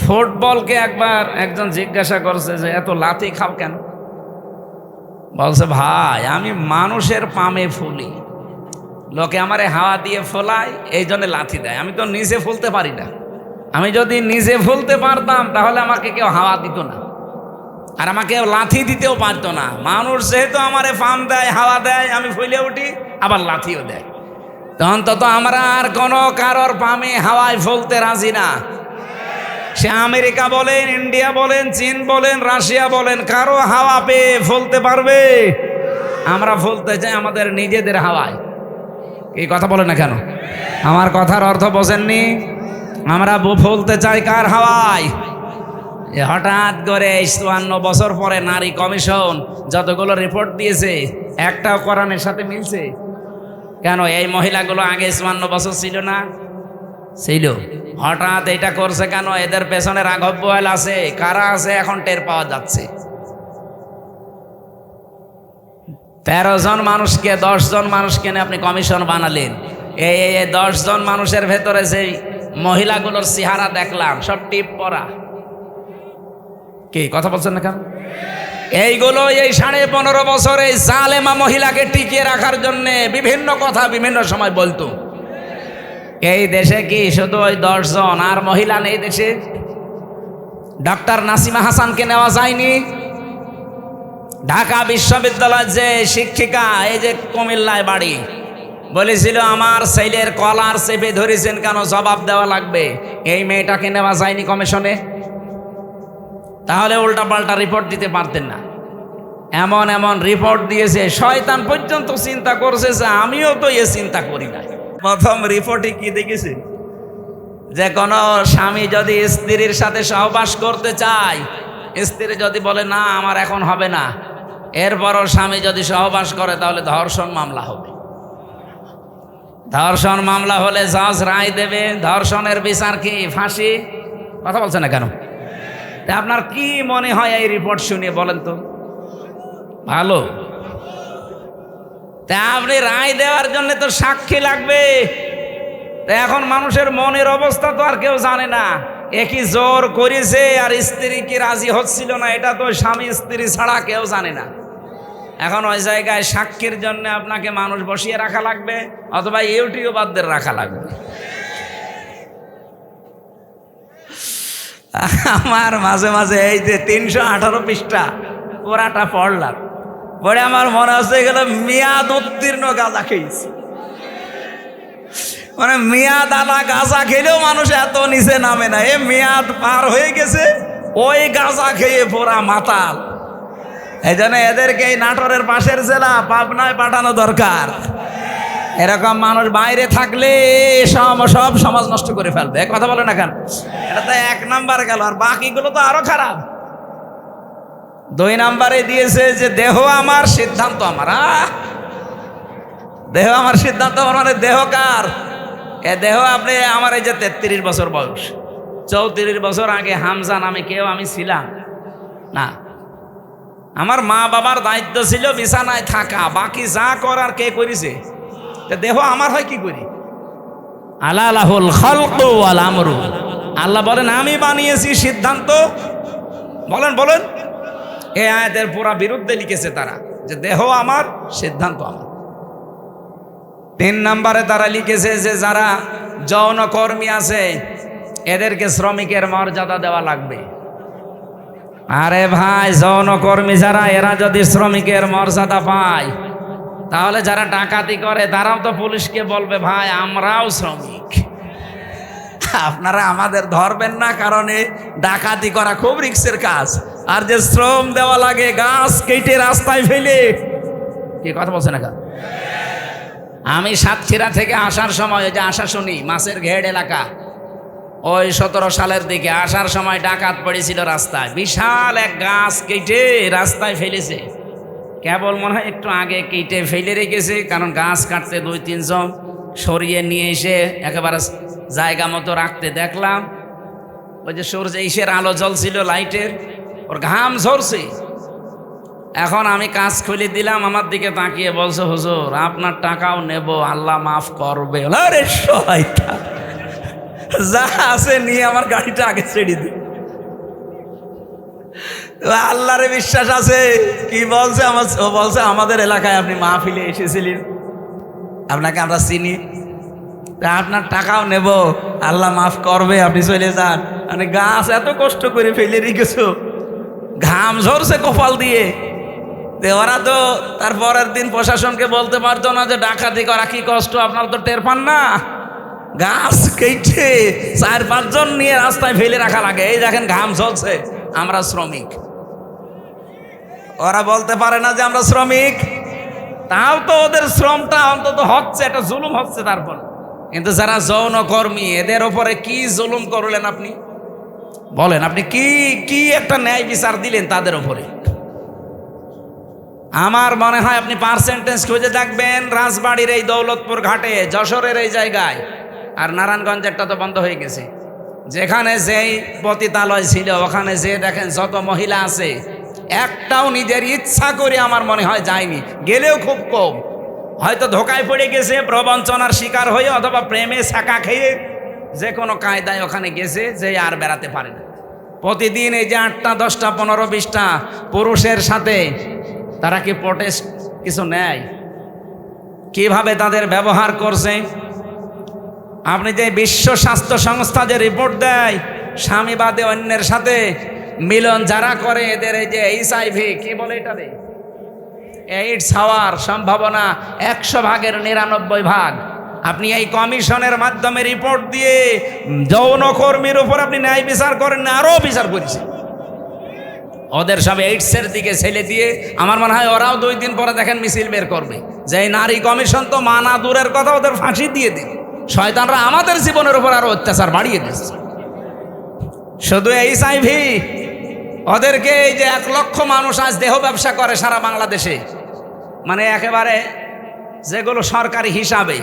ফুটবলকে একবার একজন জিজ্ঞাসা করছে যে এত লাথি খাও কেন? বলছে ভাই আমি মানুষের পামে ফুলি, লোকে আমারে হাওয়া দিয়ে ফোলায়, এই জন্য লাথি দেয়। আমি তো নিজে ফুলতে পারি না, আমি যদি নিজে ফুলতে পারতাম তাহলে আমাকে কেউ হাওয়া দিত না, আর আমাকে লাথি দিতেও পারতো না। মানুষ যেহেতু আমারে পাম দেয়, হাওয়া দেয়, আমি ফুলে উঠি, আবার লাথিও দেয়। তো অন্তত আমরা আর কোনো কারোর পামে হাওয়ায় ফুলতে রাজি না। সে আমেরিকা বলেন, ইন্ডিয়া বলেন, চীন বলেন, রাশিয়া বলেন, কারো হাওয়া পেয়ে ফুলতে পারবে? আমরা ফুলতে চাই আমাদের নিজেদের হাওয়ায়। এই কথা বলে না কেন? আমার কথার অর্থ বোঝেননি? আমরা ফুলতে চাই কার হাওয়ায়? হঠাৎ করে 54 বছর পরে নারী কমিশন যতগুলো রিপোর্ট দিয়েছে, একটাও কোরআনের সাথে মিলছে কেন? এই মহিলাগুলো আগে 54 বছর ছিল না? ছিল। হঠাৎ এটা করছে কেন? এদের পেছনে রাঘব বোয়াল আছে, কারা আছে এখন টের পাওয়া যাচ্ছে। 13 জন মানুষকে, 10 জন মানুষকে নিয়ে আপনি কমিশন বানালেন। এই 10 জন মানুষের ভেতরে সেই মহিলাগুলোর চেহারা দেখলাম, সব টিপ পরা। কি কথা বলছেন না কেন? এইগুলো এই 15.5 বছর এই জালেমা মহিলাকে টিকিয়ে রাখার জন্য বিভিন্ন কথা বিভিন্ন সময় বলতো। এই দেশে কি শুধু ওই 10 জন আর মহিলা নেই দেশে? ডক্টর নাসিমা হাসানকে নেওয়া যায়নি? ঢাকা বিশ্ববিদ্যালয়ের যে শিক্ষিকা, এই যে কুমিল্লায় বাড়ি, বলেছিল আমার ছেলের কলার চেপে ধরেছেন কেন, জবাব দেওয়া লাগবে। এই মেয়েটাকে নেওয়া যায়নি কমিশনে? তাহলে উল্টা পাল্টা রিপোর্ট দিতে পারতেন না? এমন এমন রিপোর্ট দিয়েছে, শয়তান পর্যন্ত চিন্তা করছে যে আমিও তো এ চিন্তা করি না। প্রথম রিপোর্টে কি দেখেছে? যে কোনো স্বামী যদি স্ত্রীর সাথে সহবাস করতে চায়, স্ত্রী যদি বলে না আমার এখন হবে না, এরপরও স্বামী যদি সহবাস করে তাহলে ধর্ষণ মামলা হবে। ধর্ষণ মামলা হলে জজ রায় দেবে, ধর্ষণের বিচার কি ফাঁসি? কথা বলছে না কেন? আপনার কি মনে হয় এই রিপোর্ট শুনে বলেন তো? ভালো। তা আপনি রায় দেওয়ার জন্য তো সাক্ষী লাগবে। তা এখন মানুষের মনের অবস্থা তো আর কেউ জানে না। একই জোর করেছে আর স্ত্রী কি রাজি হচ্ছিল না, এটা তো স্বামী স্ত্রী ছাড়া কেউ জানে না। এখন ওই জায়গায় সাক্ষীর জন্য আপনাকে মানুষ বসিয়ে রাখা লাগবে, অথবা ইউটিউবারদের রাখা লাগবে। আমার মাঝে মাঝে এই যে 318 পৃষ্ঠা পুরাটা পড়লাম, পরে আমার মনে হচ্ছে এগুলো মেয়াদ উত্তীর্ণ গাঁজা খেয়েছি। মানে মেয়াদ আলা গাঁজা খেলেও মানুষ এত নিচে নামে না, এ মেয়াদ পার হয়ে গেছে, ওই গাঁজা খেয়ে পোড়া মাতাল। এই জন্য এদেরকে এই নাটোরের পাশের জেলা পাবনায় পাঠানো দরকার। এরকম মানুষ বাইরে থাকলে সব সমাজ নষ্ট করে ফেলবে। কথা বলে না কেন? এটা তো 1 নাম্বার গেল, আর বাকিগুলো তো আরো খারাপ। 2 নাম্বারে দিয়েছে যে দেহ আমার সিদ্ধান্ত আমার। দেহ আমার সিদ্ধান্ত আমার, মানে দেহ কার? এ দেহ আপনি আমার এই যে 33 বছর বয়স, 34 বছর আগে হামজা নামে কেউ আমি ছিলাম না। আমার মা বাবার দায়িত্ব ছিল বিছানায় থাকা, বাকি যা করার কে করেছে? দেহ আমার হয় কি করি? আলালাহুল খালকু ওয়াল আমরু, আল্লাহ বলেন আমি বানিয়েছি, সিদ্ধান্ত বলেন বলেন। এই আয়াতের পুরা বিরুদ্ধে লিখেছে তারা, যে দেহ আমার সিদ্ধান্ত আমার। 3 নাম্বারে তারা লিখেছে যে যারা যৌনকর্মী আছে এদেরকে শ্রমিকের মর্যাদা দেওয়া লাগবে। আরে ভাই, যৌনকর্মী যারা, এরা যদি শ্রমিকের মর্যাদা পায়, তাহলে যারা ডাকাতি করে তারাও তো পুলিশকে বলবে ভাই আমরাও শ্রমিক, আপনারা আমাদের ধরবেন না, কারণ এই ডাকাতি করা খুব রিস্কের কাজ। আর যে শ্রম দেওয়া লাগে গাছ কেটে রাস্তায় ফেলে, কি কথা বলছে না? আমি সাতক্ষীরা থেকে আসার সময়, ওই যে আশাশুনি মাছের ঘেড় এলাকা, ওই 17 সালের দিকে আসার সময় ডাকাত পড়েছিল রাস্তায়, বিশাল এক গাছ কেটে রাস্তায় ফেলেছে। কেবল মনে হয় একটু আগে কেটে ফেলে রেখেছে, কারণ গাছ কাটতে 2-3 জন সরিয়ে নিয়ে এসে একেবারে জায়গা মতো রাখতে দেখলাম। ওই যে সূর্য ইসের আলো জ্বলছিল লাইটের, ওর ঘাম ঝরছে। এখন আমি কাজ খুলে দিলাম, আমার দিকে তাকিয়ে বলছে হুজুর আপনার টাকাও নেব, আল্লাহ মাফ করবে। আরে শয়তান, যা আছে নিয়ে আমার গাড়িটা আগে ছেড়ে দিই। আল্লাহরে বিশ্বাস আছে। কি বলছে? ও বলছে আমাদের এলাকায় আপনি মাহফিলে এসেছিলেন, আপনাকে আমরা চিনি, আপনার টাকাও নেব, আল্লাহ মাফ করবে, আপনি চলে যান। মানে গাছ এত কষ্ট করে ফেলে রেখেছো, ঘাম ঝরছে কপাল দিয়ে। ওরা তো তার পরের দিন প্রশাসনকে বলতে পারতো না যে ডাকাতি করা কি কষ্ট, আপনারা তো টের পান না? গাছ কেটে 4-5 জন নিয়ে রাস্তায় ফেলে রাখা লাগে। এই দেখেন ঘাম ঝরছে, আমরা শ্রমিক। ওরা বলতে পারে না যে আমরা শ্রমিক, তাও তো ওদের শ্রমটা অন্তত হচ্ছে, এটা জুলুম হচ্ছে। তারপর কিন্তু যারা যৌনকর্মী, এদের ওপরে কি জুলুম করলেন আপনি? বলেন, আপনি কি একটা ন্যায় বিচার দিলেন তাদের ওপরে? আমার মনে হয় আপনি পার্সেন্টেজ খুঁজে দেখবেন, রাজবাড়ির এই দৌলতপুর ঘাটে, যশোরের এই জায়গায়, আর নারায়ণগঞ্জেরটা তো বন্ধ হয়ে গেছে, যেখানে যেই পতিতালয় ছিল ওখানে যে দেখেন যত মহিলা আছে, একটাও নিজের ইচ্ছা করে আমার মনে হয় যায়নি, গেলেও খুব কম। হয়তো ধোকায় পড়ে গেছে, প্রবঞ্চনার শিকার হয়ে, অথবা প্রেমে ছাকা খেয়ে যে কোনো কায়দায় ওখানে গেছে, যে আর বেড়াতে পারে না। প্রতিদিন এই যে 8টা 10টা 15 20টা পুরুষের সাথে তারা কি প্রোটেস্ট কিছু নেয়? কিভাবে তাদের ব্যবহার করছে? আপনি যে বিশ্ব স্বাস্থ্য সংস্থা যে রিপোর্ট দেয়, স্বামীবাদী অন্যের সাথে মিলন যারা করে, এদের এই যে HIV কি বলে এটারে, এইডস হওয়ার সম্ভাবনা 100 ভাগের 99 ভাগ। আপনি এই কমিশনের মাধ্যমে রিপোর্ট দিয়ে যৌনকর্মীর উপর আপনি ন্যায় বিচার করেন না, আরও বিচার করেছেন। ওদের সব এইডসের দিকে ছেলে দিয়ে, আমার মনে হয় ওরাও 2 দিন পরে দেখেন মিছিল বের করবে যে নারী কমিশন তো মানা দূরের কথা, ওদের ফাঁসি দিয়ে দিন। শয়তানরা আমাদের জীবনের উপর আরো অত্যাচার বাড়িয়ে দিচ্ছে। শুধু HIV, ওদেরকে এই যে 1 লক্ষ মানুষ আজ দেহ ব্যবসা করে সারা বাংলাদেশে, মানে একেবারে যেগুলো সরকারি হিসাবে,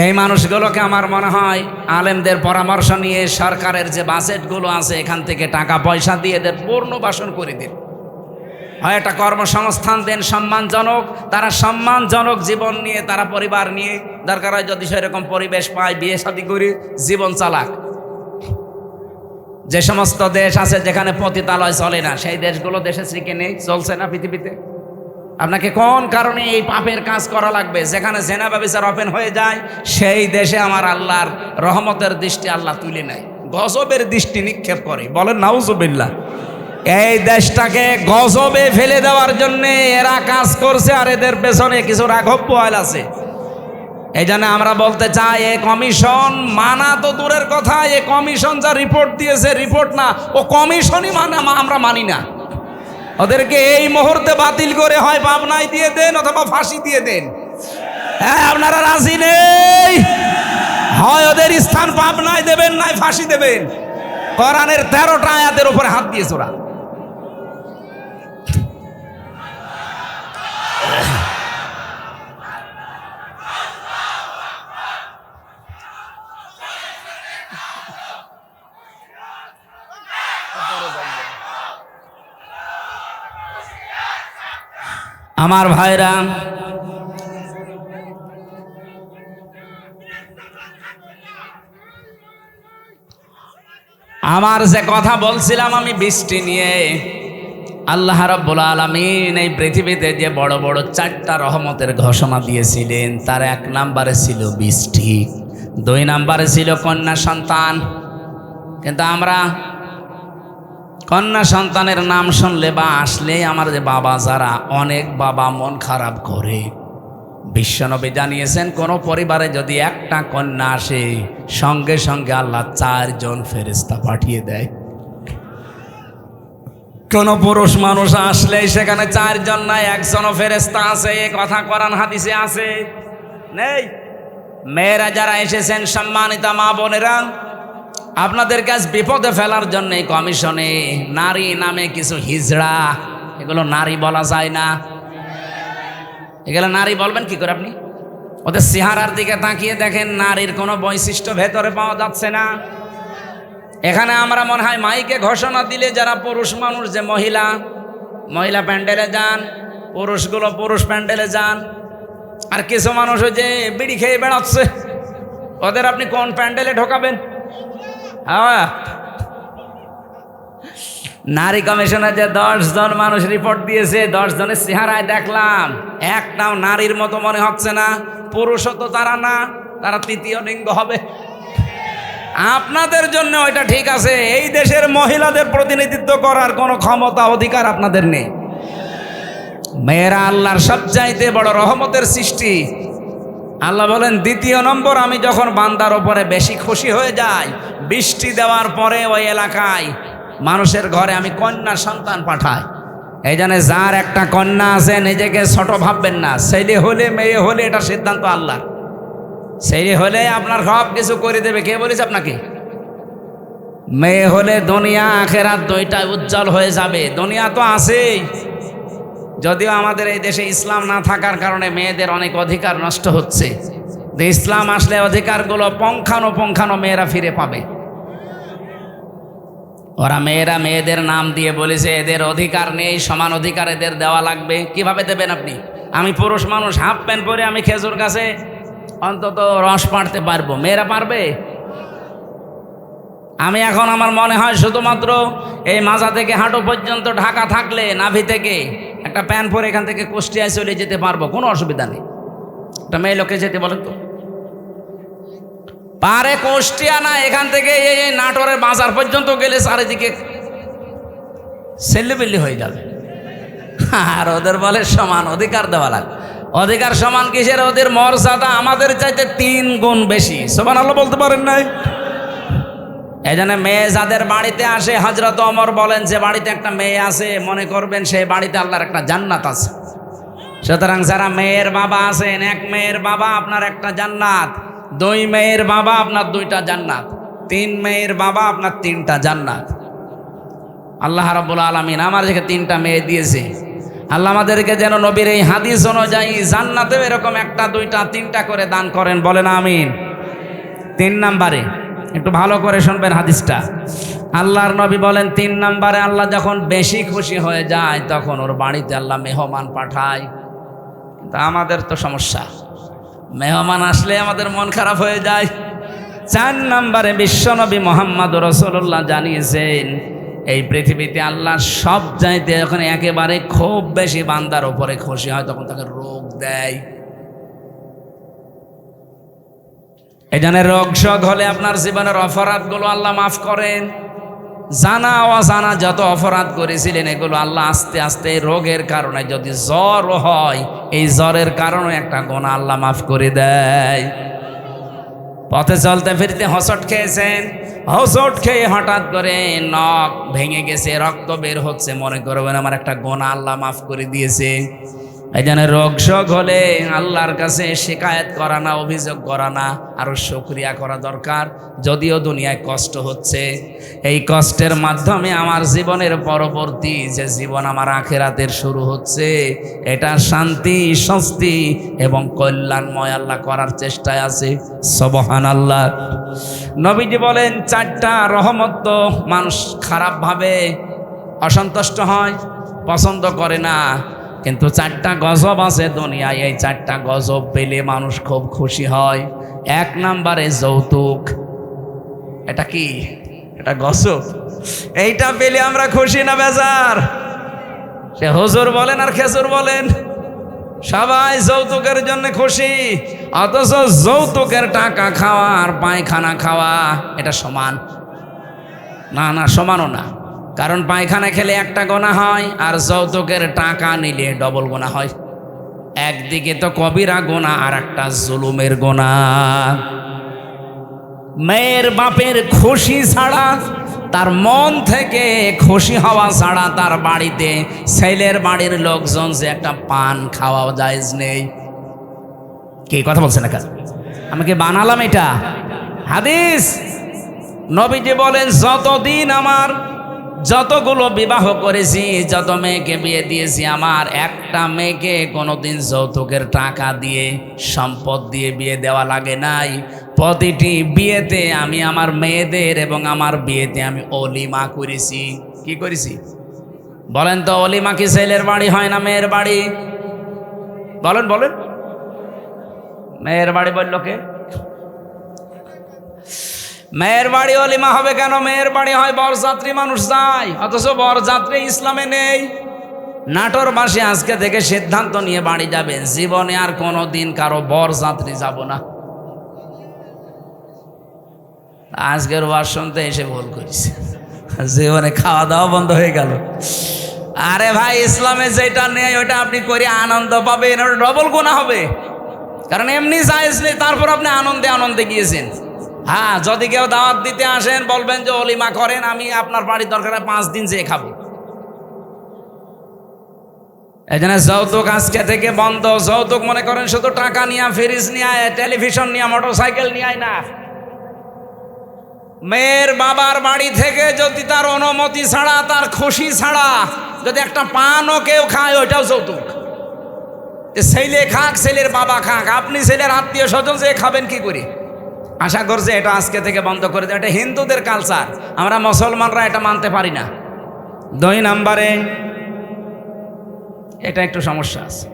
এই মানুষগুলোকে আমার মনে হয় আলেমদের পরামর্শ নিয়ে সরকারের যে বাজেটগুলো আছে এখান থেকে টাকা পয়সা দিয়ে এদের পুনর্বাসন করে দিন, হয় একটা কর্মসংস্থান দেন সম্মানজনক, তারা সম্মানজনক জীবন নিয়ে, তারা পরিবার নিয়ে, দরকার হয় যদি সেরকম পরিবেশ পায় বিয়ে শাদী করে জীবন চালাক। যে সমস্ত দেশ আছে যেখানে পতিতালয় চলে না, সেই দেশগুলো দেশে শ্রীকে নেই, চলছে না পৃথিবীতে। আপনাকে কোন কারণে এই পাপের কাজ করা লাগবে? যেখানে জেনা ব্যভিচার ওপেন হয়ে যায় সেই দেশে আমার আল্লাহর রহমতের দৃষ্টি আল্লাহ তুলে নেয়, গজবের দৃষ্টি নিক্ষেপ করে। বলেন নাউজুবিল্লাহ। এই দেশটাকে গজবে ফেলে দেওয়ার জন্য এরা কাজ করছে, আর এদের পেছনে কিছু রাঘব পোয়াল আছে। এই জন্য আমরা বলতে চাই, এই কমিশন মানা তো দূরের কথা, এই কমিশন যা রিপোর্ট দিয়েছে রিপোর্ট না, ও কমিশনই আমরা মানি না। ওদেরকে এই মুহূর্তে বাতিল করে হয় পাবনায় দিয়ে দেন অথবা ফাঁসি দিয়ে দেন। হ্যাঁ, আপনারা রাজি নেই? হয় ওদের স্থান পাবনায় দেবেন, নাই ফাঁসি দেবেন। কোরআনের 13টা আয়াতের উপরে হাত দিয়েছে ওরা। আমার ভাইরা, আমার যে কথা বলছিলাম আমি বৃষ্টি নিয়ে, আল্লাহ রাব্বুল আলামিন এই পৃথিবীতে যে বড় বড় 4টা রহমতের ঘোষণা দিয়েছিলেন, তার 1 নম্বরে ছিল বৃষ্টি, 2 নম্বরে ছিল কন্যা সন্তান। কিন্তু আমরা কন্যা সন্তানের নাম শুনলে বা আসলে আমার যে বাবা যারা, অনেক বাবা মন খারাপ করে। বিশ্বনবী জানিয়েছেন, কোন পরিবারে যদি একটা কন্যা আসে সঙ্গে সঙ্গে আল্লাহ 4 জন ফেরেশতা পাঠিয়ে দেয়। কোন পুরুষ মানুষ আসলে সেখানে 4 জন নাই, 1 জনও ফেরেশতা আছে। এ কথা কোরআন হাদিসে আছে, নেই? মেয়েরা যারা এসেছেন, সম্মানিতা মা বোনেরা, আপনাদের কাছে বিপদে ফেলার জন্য এই কমিশনে নারী নামে কিছু হিজড়া, এগুলো নারী বলা যায় না। এগুলো নারী বলবেন কি করে আপনি? ওদের চেহারার দিকে তাকিয়ে দেখেন, নারীর কোনো বৈশিষ্ট্য ভেতরে পাওয়া যাচ্ছে না। এখানে আমরা মনে হয় মাইকে ঘোষণা দিলে যারা পুরুষ মানুষ, যে মহিলা মহিলা প্যান্ডেলে যান, পুরুষগুলো পুরুষ প্যান্ডেলে যান, আর কিছু মানুষ ওই যে বিড়ি খেয়ে বেড়াচ্ছে, ওদের আপনি কোন প্যান্ডেলে ঢোকাবেন? হ্যাঁ, নারী কমিশনে যে 10 জন মানুষ রিপোর্ট দিয়েছে, 10 জনের চেহারায় দেখলাম একটাও নারীর মতো মনে হচ্ছে না। পুরুষও তো তারা না, তারা তৃতীয় লিঙ্গ হবে। আপনাদের জন্য ওইটা ঠিক আছে, এই দেশের মহিলাদের প্রতিনিধিত্ব করার কোনো ক্ষমতা অধিকার আপনাদের নেই। মেয়েরা আল্লাহর সবচাইতে বড় রহমতের সৃষ্টি। আল্লাহ বলেন, 2 নম্বর, আমি যখন বান্দার ওপরে বেশি খুশি হয়ে যাই, বৃষ্টি দেওয়ার পরে ওই এলাকায় মানুষের ঘরে আমি কন্যা সন্তান পাঠাই। এই জন্য যার একটা কন্যা আছে নিজেকে ছোট ভাববেন না। ছেলে হলে মেয়ে হলে এটা সিদ্ধান্ত আল্লাহ। ছেলে হলে আপনার সব কিছু করে দেবে, কে বলেছে আপনাকে? মেয়ে হলে দুনিয়া আখেরাত দুইটাই উজ্জ্বল হয়ে যাবে। দুনিয়া তো আছেই, যদিও আমাদের এই দেশে ইসলাম না থাকার কারণে মেয়েদের অনেক অধিকার নষ্ট হচ্ছে। ইসলাম আসলে অধিকারগুলো পঙ্খানো মেয়েরা ফিরে পাবে। ওরা মেয়েরা মেয়েদের নাম দিয়ে বলেছে এদের অধিকার নেই, সমান অধিকার এদের দেওয়া লাগবে। কিভাবে দেবেন আপনি? আমি পুরুষ মানুষ, হাফ প্যান্ট পরে আমি খেজুর গাছে অন্তত রস পাড়তে পারবো, মেয়েরা পারবে? আমি এখন আমার মনে হয় শুধুমাত্র এই মাজা থেকে হাঁটু পর্যন্ত ঢাকা থাকলে, নাভি থেকে একটা প্যান্ট পরে এখান থেকে কুষ্টিয়ায় চলে যেতে পারবো, কোনো অসুবিধা নেই। একটা মেয়ে লোকে যেতে বলেন তো পারে? কুষ্টিয়া না, এখান থেকে এই নাটোরের বাজার পর্যন্ত গেলে চারিদিকে সেল্লিবিল্লি হয়ে যাবে। আর ওদের বলে সমান অধিকার দেওয়া লাগবে। অধিকার সমান কিসের? ওদের মর্যাদা আমাদের চাইতে 3 গুণ বেশি। সুবহানাল্লাহ বলতে পারেন নাই? এই জন্য মেয়ে যাদের বাড়িতে আসে, হযরত ওমর বলেন, যে বাড়িতে একটা মেয়ে আছে মনে করবেন সেই বাড়িতে আল্লাহর একটা জান্নাত আছে। সুতরাং যারা মেয়ের বাবা আছেন, 1 মেয়ের বাবা আপনার একটা জান্নাত, 2 মেয়ের বাবা আপনার 2টা জান্নাত, 3 মেয়ের বাবা আপনার 3টা জান্নাত। আল্লাহ রাব্বুল আলামিন আমাদেরকে 3টা মেয়ে দিয়েছে। আল্লাহ আমাদেরকে যেন নবীর এই হাদিস অনুযায়ী জান্নাতেও এরকম 1টা 2টা 3টা করে দান করেন, বলেন আমিন। 3 নম্বরে একটু ভালো করে শুনবেন হাদিসটা। আল্লাহর নবী বলেন 3 নম্বরে আল্লাহ যখন বেশি খুশি হয়ে যায় তখন ওর বাড়িতে আল্লাহ মেহমান পাঠায়। তা আমাদের তো সমস্যা, মেহমান আসলে আমাদের মন খারাপ হয়ে যায়। 4 নম্বরে বিশ্বনবী মুহাম্মদ রাসূলুল্লাহ জানিয়েছেন এই পৃথিবীতে আল্লাহ সব চাইতে যখন একেবারে খুব বেশি বান্দার উপরে খুশি হয় তখন তাকে রোগ দেয়। এই জন্য রোগ শোক হলে আপনার জীবনের অপরাধগুলো আল্লাহ মাফ করেন। জানা অজানা যত অপরাধ করেছিলেন এগুলো আল্লাহ আস্তে আস্তে রোগের কারণে, যদি জ্বর হয় এই জ্বরের কারণে একটা গুনাহ আল্লাহ মাফ করে দেয়। পথে চলতে ফিরতে হোঁচট খেয়েছেন, হোঁচট খেয়ে হঠাৎ করে নখ ভেঙে গেছে, রক্ত বের হচ্ছে, মনে করবেন আমার একটা গুনাহ আল্লাহ মাফ করে দিয়েছে। এই জন্য রোগ শোক হলে আল্লাহর কাছে শিকায়েত করা না, অভিযোগ করা না, আরো শুকরিয়া করা দরকার। যদিও দুনিয়ায় কষ্ট হচ্ছে, এই কষ্টের মাধ্যমে আমার জীবনের পরবর্তী যে জীবন আমার আখিরাতের শুরু হচ্ছে এটা শান্তি, স্বস্তি এবং কল্যাণময় আল্লাহ করার চেষ্টায় আছে। সুবহানাল্লাহ। নবীজি বলেন 4টা রহমত তো মানুষ খারাপভাবে অসন্তুষ্ট হয়, পছন্দ করে না, কিন্তু 4টা গজব আছে দুনিয়ায়, এই 4টা গজব পেলে মানুষ খুব খুশি হয়। 1 নম্বরে যৌতুক। এটা কি? এটা গজব। এইটা পেলে আমরা খুশি না বেজার? সে হুজুর বলেন আর খেজুর বলেন, সবাই যৌতুকের জন্য খুশি, অথচ যৌতুকের টাকা খাওয়া আর পায়খানা খাওয়া এটা সমান না? না, সমানও না। কারণ পায়খানা খেলে একটা গুনাহ হয় আর যৌতুকের টাকা নিলে ডবল গুনাহ হয়। একদিকে তো কবিরা গুনাহ আর একটা জুলুমের গুনাহ। মেয়ের বাপের খুশি ছাড়া, তার মন থেকে খুশি হওয়া ছাড়া তার বাড়িতে ছেলের বাড়ির লোকজন যে একটা পান খাওয়া জায়েজ নেই। কি কথা বলছেন না? আমি কি বানালাম এটা? হাদিস। নবীজি বলেন যতদিন আমার যতগুলো বিবাহ করেছি, যত মেয়েকে বিয়ে দিয়েছি, আমার একটা মেয়েকে কোনোদিন যৌতুকের টাকা দিয়ে, সম্পদ দিয়ে বিয়ে দেওয়া লাগে নাই। প্রতিটি বিয়েতে আমি আমার মেয়েদের এবং আমার বিয়েতে আমি অলিমা করেছি। কি করেছি বলেন তো? অলিমা কি ছেলের বাড়ি হয় না মেয়ের বাড়ি? বলেন বলেন। মেয়ের বাড়ি বলল কে? মেয়ের বাড়ি অলিমা হবে কেন? মেয়ের বাড়ি হয় বরযাত্রী মানুষ যায়, অথচ বরযাত্রী ইসলামে নেই। নাটোরবাসী আজকে থেকে সিদ্ধান্ত নিয়ে বাড়ি যাবে, জীবনে আর কোনোদিন কারো বরযাত্রী যাব না। আজকের ওয়াজ শুনতে এসে ভুল করেছে, জীবনে খাওয়া দাওয়া বন্ধ হয়ে গেল। আরে ভাই, ইসলামে যেটা নেই ওটা আপনি করে আনন্দ পাবেন, ওটা ডবল গুনাহ হবে। কারণ এমনি জায়েজ নেই, তারপর আপনি আনন্দে আনন্দে গিয়েছেন। হ্যাঁ, যদি কেউ দাওয়াত দিতে আসেন বলবেন যে অলিমা করেন, আমি আপনার বাড়ির দরকার 5 দিন যেয়ে খাবো। এই জন্য যৌতুক আজকে থেকে বন্ধ। যৌতুক মনে করেন শুধু টাকা নিয়ে, ফ্রিজ নিয়ে, টেলিভিশন নিয়ে, মোটরসাইকেল নিয়ে না। মেয়ের বাবার বাড়ি থেকে যদি তার অনুমতি ছাড়া, তার খুশি ছাড়া যদি একটা পানও কেউ খায়, ওইটাও যৌতুক। ছেলে খাক, ছেলের বাবা খাক, আপনি ছেলের আত্মীয় স্বজন যে খাবেন কি করে? আশা করছে এটা আজকে থেকে বন্ধ করে দেয়। এটা হিন্দুদের কালচার, আমরা মুসলমানরা এটা মানতে পারি না। 2 নম্বরে এটা একটু সমস্যা আছে,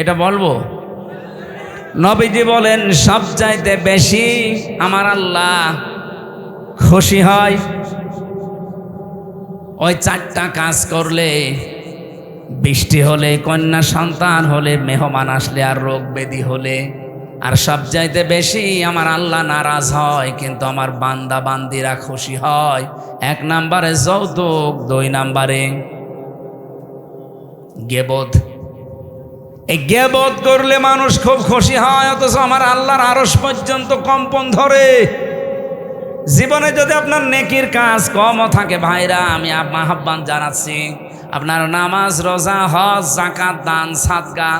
এটা বলবো। নবীজি বলেন সবচাইতে বেশি আমার আল্লাহ খুশি হয় ওই 4টা কাজ করলে। বৃষ্টি হলে, কন্যা সন্তান হলে, মেহমান আসলে, আর রোগ ব্যাধি হলে। আর সবচাইতে বেশি আমার আল্লাহ নারাজ হয় কিন্তু আমার বান্দা বান্দিরা খুশি হয়। 1 নম্বরে যৌতুক, 2 নম্বরে গীবত। এই গীবত করলে মানুষ খুব খুশি হয়, অথচ আমার আল্লাহর আরশ পর্যন্ত কম্পন ধরে। জীবনে যদি আপনার নেকির কাজ কমও থাকে ভাইরা, আমি আহ্বান জানাচ্ছি, আপনার নামাজ, রোজা, হজ, যাকাত, দান, সাদকা,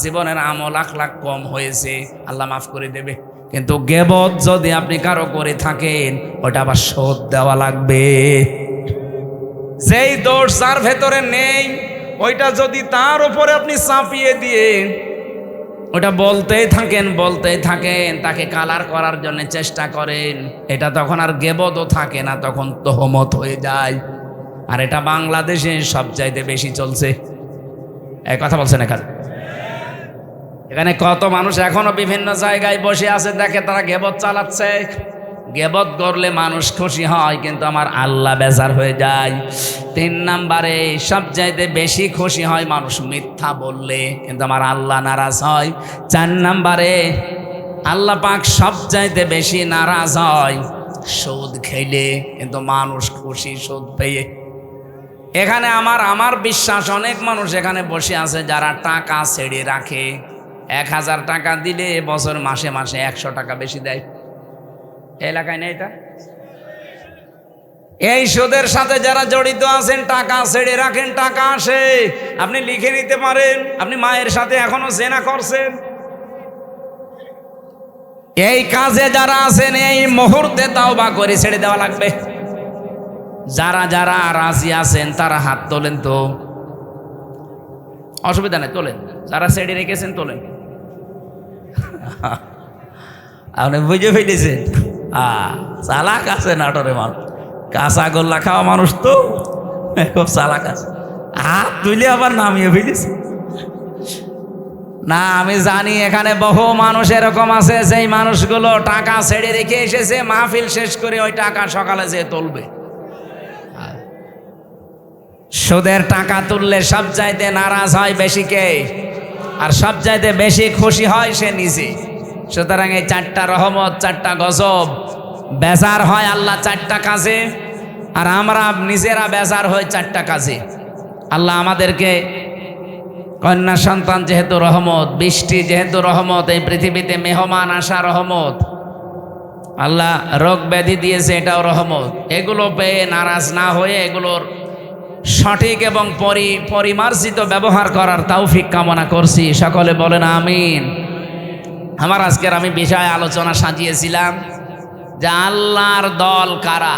জীবনের আমল আখলাক কম হয়েছে, আল্লাহ মাফ করে দেবে। কিন্তু গীবত যদি আপনি কারো করে থাকেন, ওটা আবার শোধ দেওয়া লাগবে। যেই দোষ যার ভেতরে নেই, ওইটা যদি তার উপরে আপনি চাপিয়ে দিয়ে ওটা বলতেই থাকেন, তাকে কালার করার জন্য চেষ্টা করেন, এটা তখন আর গীবতও থাকে না, তখন তোহমত হয়ে যায়। আর এটা বাংলাদেশে সবচাইতে বেশি চলছে। এই কথা বলছেন এখানে। এখানে কত মানুষ এখনো বিভিন্ন জায়গায় বসে আছে, দেখে তারা গেবত চালাচ্ছে। গেবত করলে মানুষ খুশি হয়, কিন্তু আমার আল্লাহ বেজার হয়ে যায়। 3 নম্বরে সবচাইতে বেশি খুশি হয় মানুষ মিথ্যা বললে, কিন্তু আমার আল্লাহ নারাজ হয়। 4 নম্বরে আল্লাহ পাক সবচাইতে বেশি নারাজ হয় সুদ খেলে, কিন্তু মানুষ খুশি সুদ পেয়ে। এখানে আমার বিশ্বাস অনেক মানুষ এখানে বসে আছে যারা টাকা ছেড়ে রাখে। 1000 টাকা দিলে বছর মাসে মাসে 100 টাকা বেশি দেয়। এলাকায় নেই এটা? এই সুদের সাথে যারা জড়িত আছেন, টাকা ছেড়ে রাখেন, টাকা আসে, আপনি লিখে নিতে পারেন আপনি মায়ের সাথে এখনো জেনা করছেন। এই কাজে যারা আছেন এই মুহূর্তে তাওবা করে ছেড়ে দেওয়া লাগবে। যারা যারা রাজি আছেন তারা হাত তোলেন তো, অসুবিধা নেই, তোলেন। যারা ছেড়ে রেখেছেন তোলেন। আপনি বুঝে ফেলেছেন, চালাক আছে নাটোরে মানুষ, কাঁচা গোল্লা খাওয়া মানুষ তো খুব চালাক আছে। হাত তুলে আবার নামিয়ে ফেলেছে। না, আমি জানি এখানে বহু মানুষ এরকম আছে, যেই মানুষগুলো টাকা ছেড়ে রেখে এসেছে, মাহফিল শেষ করে ওই টাকা সকালে যেয়ে তুলবে। সুদের টাকা তুললে সব চাইতে নারাজ হয় বেশি কে? আর সব চাইতে বেশি খুশি হয় সে নিজে। সুতরাং এই 4টা রহমত, 4টা গজব, বেজার হয় আল্লাহ 4টা কাজে, আর আমরা নিজেরা বেজার হই 4টা কাজে। আল্লাহ আমাদেরকে কন্যা সন্তান যেহেতু রহমত, বৃষ্টি যেহেতু রহমত, এই পৃথিবীতে মেহমান আসা রহমত, আল্লাহ রোগ ব্যাধি দিয়েছে এটাও রহমত। এগুলো পেয়ে নারাজ না হয়ে এগুলোর সঠিক এবং পরিমার্জিত ব্যবহার করার তৌফিক কামনা করছি। সকলে বলেন আমিন। আমার আজকের আমি বিষয় আলোচনা সাজিয়েছিলাম যে আল্লাহর দল কারা,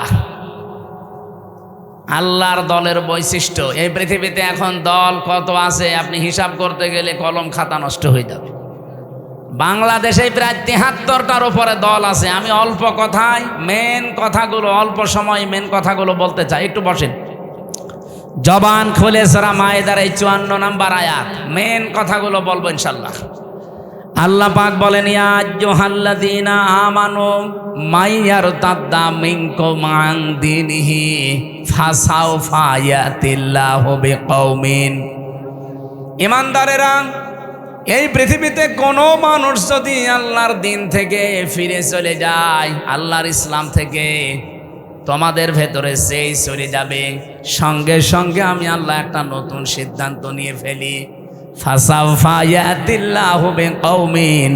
আল্লাহর দলের বৈশিষ্ট্য। এই পৃথিবীতে এখন দল কত আছে আপনি হিসাব করতে গেলে কলম খাতা নষ্ট হয়ে যাবে। বাংলাদেশে প্রায় 73টার উপরে দল আছে। আমি অল্প কথায় মেন কথাগুলো, অল্প সময় মেন কথাগুলো বলতে চাই। একটু বসেন, জবান খুলে সূরা মায়েদার এই 54 নম্বর আয়াত, মেন কথাগুলো বলবো ইনশাল্লাহ। আল্লাহ পাক বলেন, ইয়া আইয়ুহাল্লাযীনা আমানু মাইয়ারতাদ্দা মিনকুম আন দীনিহি ফাসাউফা ইয়াতিল্লাহু বিকওমিন। ঈমানদারেরা, এই পৃথিবীতে কোনো মানুষ যদি আল্লাহর দিন থেকে ফিরে চলে যায়, আল্লাহর ইসলাম থেকে, তোমাদের ভেতরে সেই চলে যাবে, সঙ্গে সঙ্গে আমি আল্লাহ একটা নতুন সিদ্ধান্ত নিয়ে ফেলি। ফাসাউফা ইয়াতিল্লাহু বিকওমিন,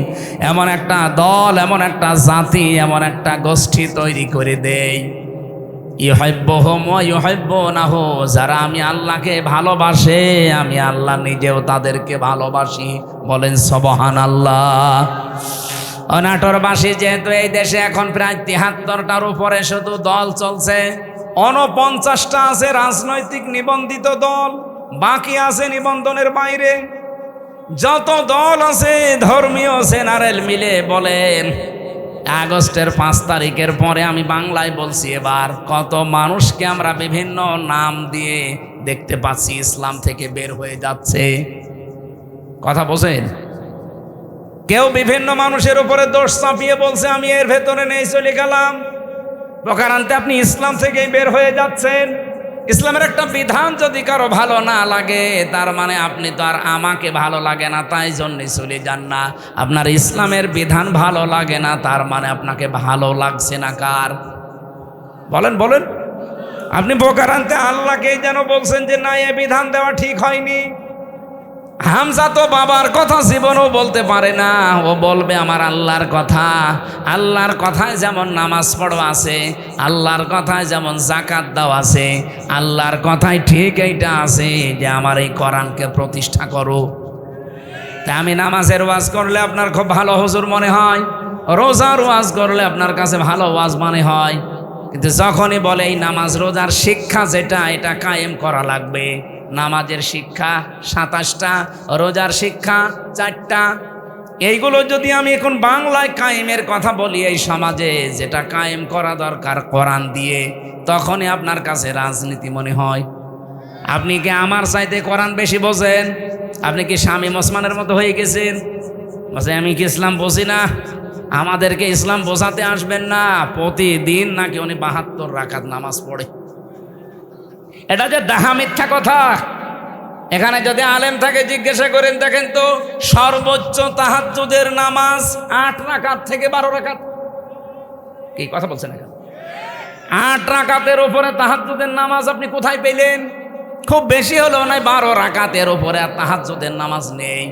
এমন একটা দল, এমন একটা জাতি, এমন একটা গোষ্ঠী তৈরি করে দেই, ইউহিব্বুহুম ওয়া ইউহিব্বুনাহু, যারা আমি আল্লাহকে ভালোবাসে, আমি আল্লাহ নিজেও তাদেরকে ভালোবাসি। বলেন সুবহানাল্লাহ। অনাটোরবাসী যেহেতু এই দেশে এখন প্রায় 73টার উপরে শুধু দল চলছে, 49টা আছে রাজনৈতিক নিবন্ধিত দল, বাকি আছে নিবন্ধনের বাইরে। যত দল আছে ধর্মীয় জেনারেল মিলে বলেন, আগস্টের 5 তারিখের পরে আমি বাংলায় বলছি, এবার কত মানুষকে আমরা বিভিন্ন নাম দিয়ে দেখতে পাচ্ছি ইসলাম থেকে বের হয়ে যাচ্ছে। কথা বোঝেন? কেউ বিভিন্ন মানুষের উপরে দোষ চাপিয়ে বলছে আমি এর ভেতরে নেই, চলে গেলাম। প্রকারান্তে আপনি ইসলাম থেকেই বের হয়ে যাচ্ছেন। ইসলামের একটা বিধান যদি কারো ভালো না লাগে, তার মানে আপনি তো আর আমাকে ভালো লাগে না তাই জন্যে চলে যান না। আপনার ইসলামের বিধান ভালো লাগে না, তার মানে আপনাকে ভালো লাগছে না কার? বলেন বলেন। আপনি প্রকারান্তে আল্লাহকেই যেন বলছেন যে না, এ বিধান দেওয়া ঠিক হয়নি। হামজা তো বাবার কথা জীবনও বলতে পারে না, ও বলবে আমার আল্লাহর কথা। আল্লাহর কথায় যেমন নামাজ পড়ো আছে, আল্লাহর কথায় যেমন যাকাত দাও আছে, আল্লাহর কথায় ঠিক এইটা আছে যে আমার এই কোরআনকে প্রতিষ্ঠা করো। তা আমি নামাজের ওয়াজ করলে আপনার খুব ভালো হুজুর মনে হয়, রোজার ওয়াজ করলে আপনার কাছে ভালো ওয়াজ মনে হয়, কিন্তু যখনই বলে এই নামাজ রোজার শিক্ষা যেটা, এটা কায়েম করা লাগবে। নামাজের শিক্ষা 27টা, রোজার শিক্ষা 4টা। এইগুলো যদি আমি এখন বাংলায় কায়েমের কথা বলি এই সমাজে, যেটা কায়েম করা দরকার কোরআন দিয়ে, তখনই আপনার কাছে রাজনীতি মনে হয়। আপনি কি আমার চাইতে কোরআন বেশি বোঝেন? আপনি কি শামীম ওসমানের মতো হয়ে গেছেন? বলছে আমি কি ইসলাম বুঝি না, আমাদেরকে ইসলাম বোঝাতে আসবেন না। প্রতিদিন নাকি উনি 72 রাকাত নামাজ পড়ে। এটা যে ডাহা মিথ্যা কথা। এখানে যদি আলেম থাকে জিজ্ঞাসা করেন, দেখেন তো সর্বোচ্চ তাহাজ্জুদের নামাজ 8 রাকাত থেকে 12 রাকাত। কি কথা বলছেন এখানে? 8 রাকাতের উপরে তাহাজ্জুদের নামাজ আপনি কোথায় পেলেন? খুব বেশি হলো না 12 রাকাতের উপরে আর তাহাজ্জুদের নামাজ নেই।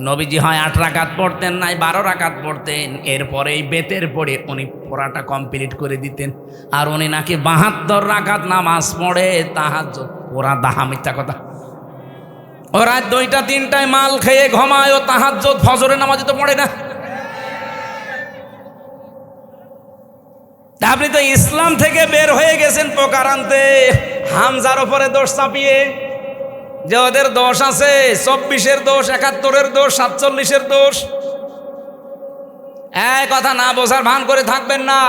নবীজি হয় 8 রাকাত পড়তেন, নাই 12 রাকাত পড়তেন। এরপরে এই বেতের পড়ে উনি পড়াটা কমপ্লিট করে দিতেন। আর উনি নাকি 72 রাকাত নামাজ পড়ে তাহাজ্জুদ। ওরা ডাহা মিথ্যা কথা। ওরা 2টা 3টায় মাল খেয়ে ঘুমায়, ও তাহাজ্জুদ ফজরের নামাজে তো পড়ে না। আপনি তো ইসলাম থেকে বের হয়ে গেছেন প্রকারান্তে। হামজার উপরে দোষ চাপিয়ে, যে ওদের দোষ আছে, 24-এর দোষ, 71-এর দোষ, 47-এর দোষ। এই কথা না বোঝার ভান করে থাকবেন না।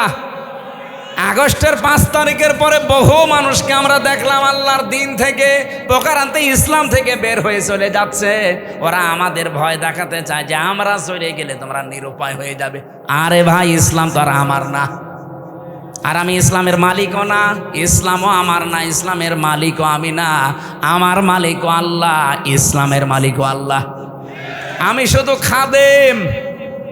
আগস্টের 5 তারিখের পরে বহু মানুষকে আমরা দেখলাম আল্লাহর দিন থেকে প্রকারান্তে ইসলাম থেকে বের হয়ে চলে যাচ্ছে। ওরা আমাদের ভয় দেখাতে চায় যে আমরা চলে গেলে তোমরা নিরুপায় হয়ে যাবে। আরে ভাই, ইসলাম তো আর আমার না, আর আমি ইসলামের মালিকও না, ইসলামও আমার না, ইসলামের মালিকও আমি না। আমার মালিকও আল্লাহ, ইসলামের মালিকও আল্লাহ। আমি শুধু খাদেম।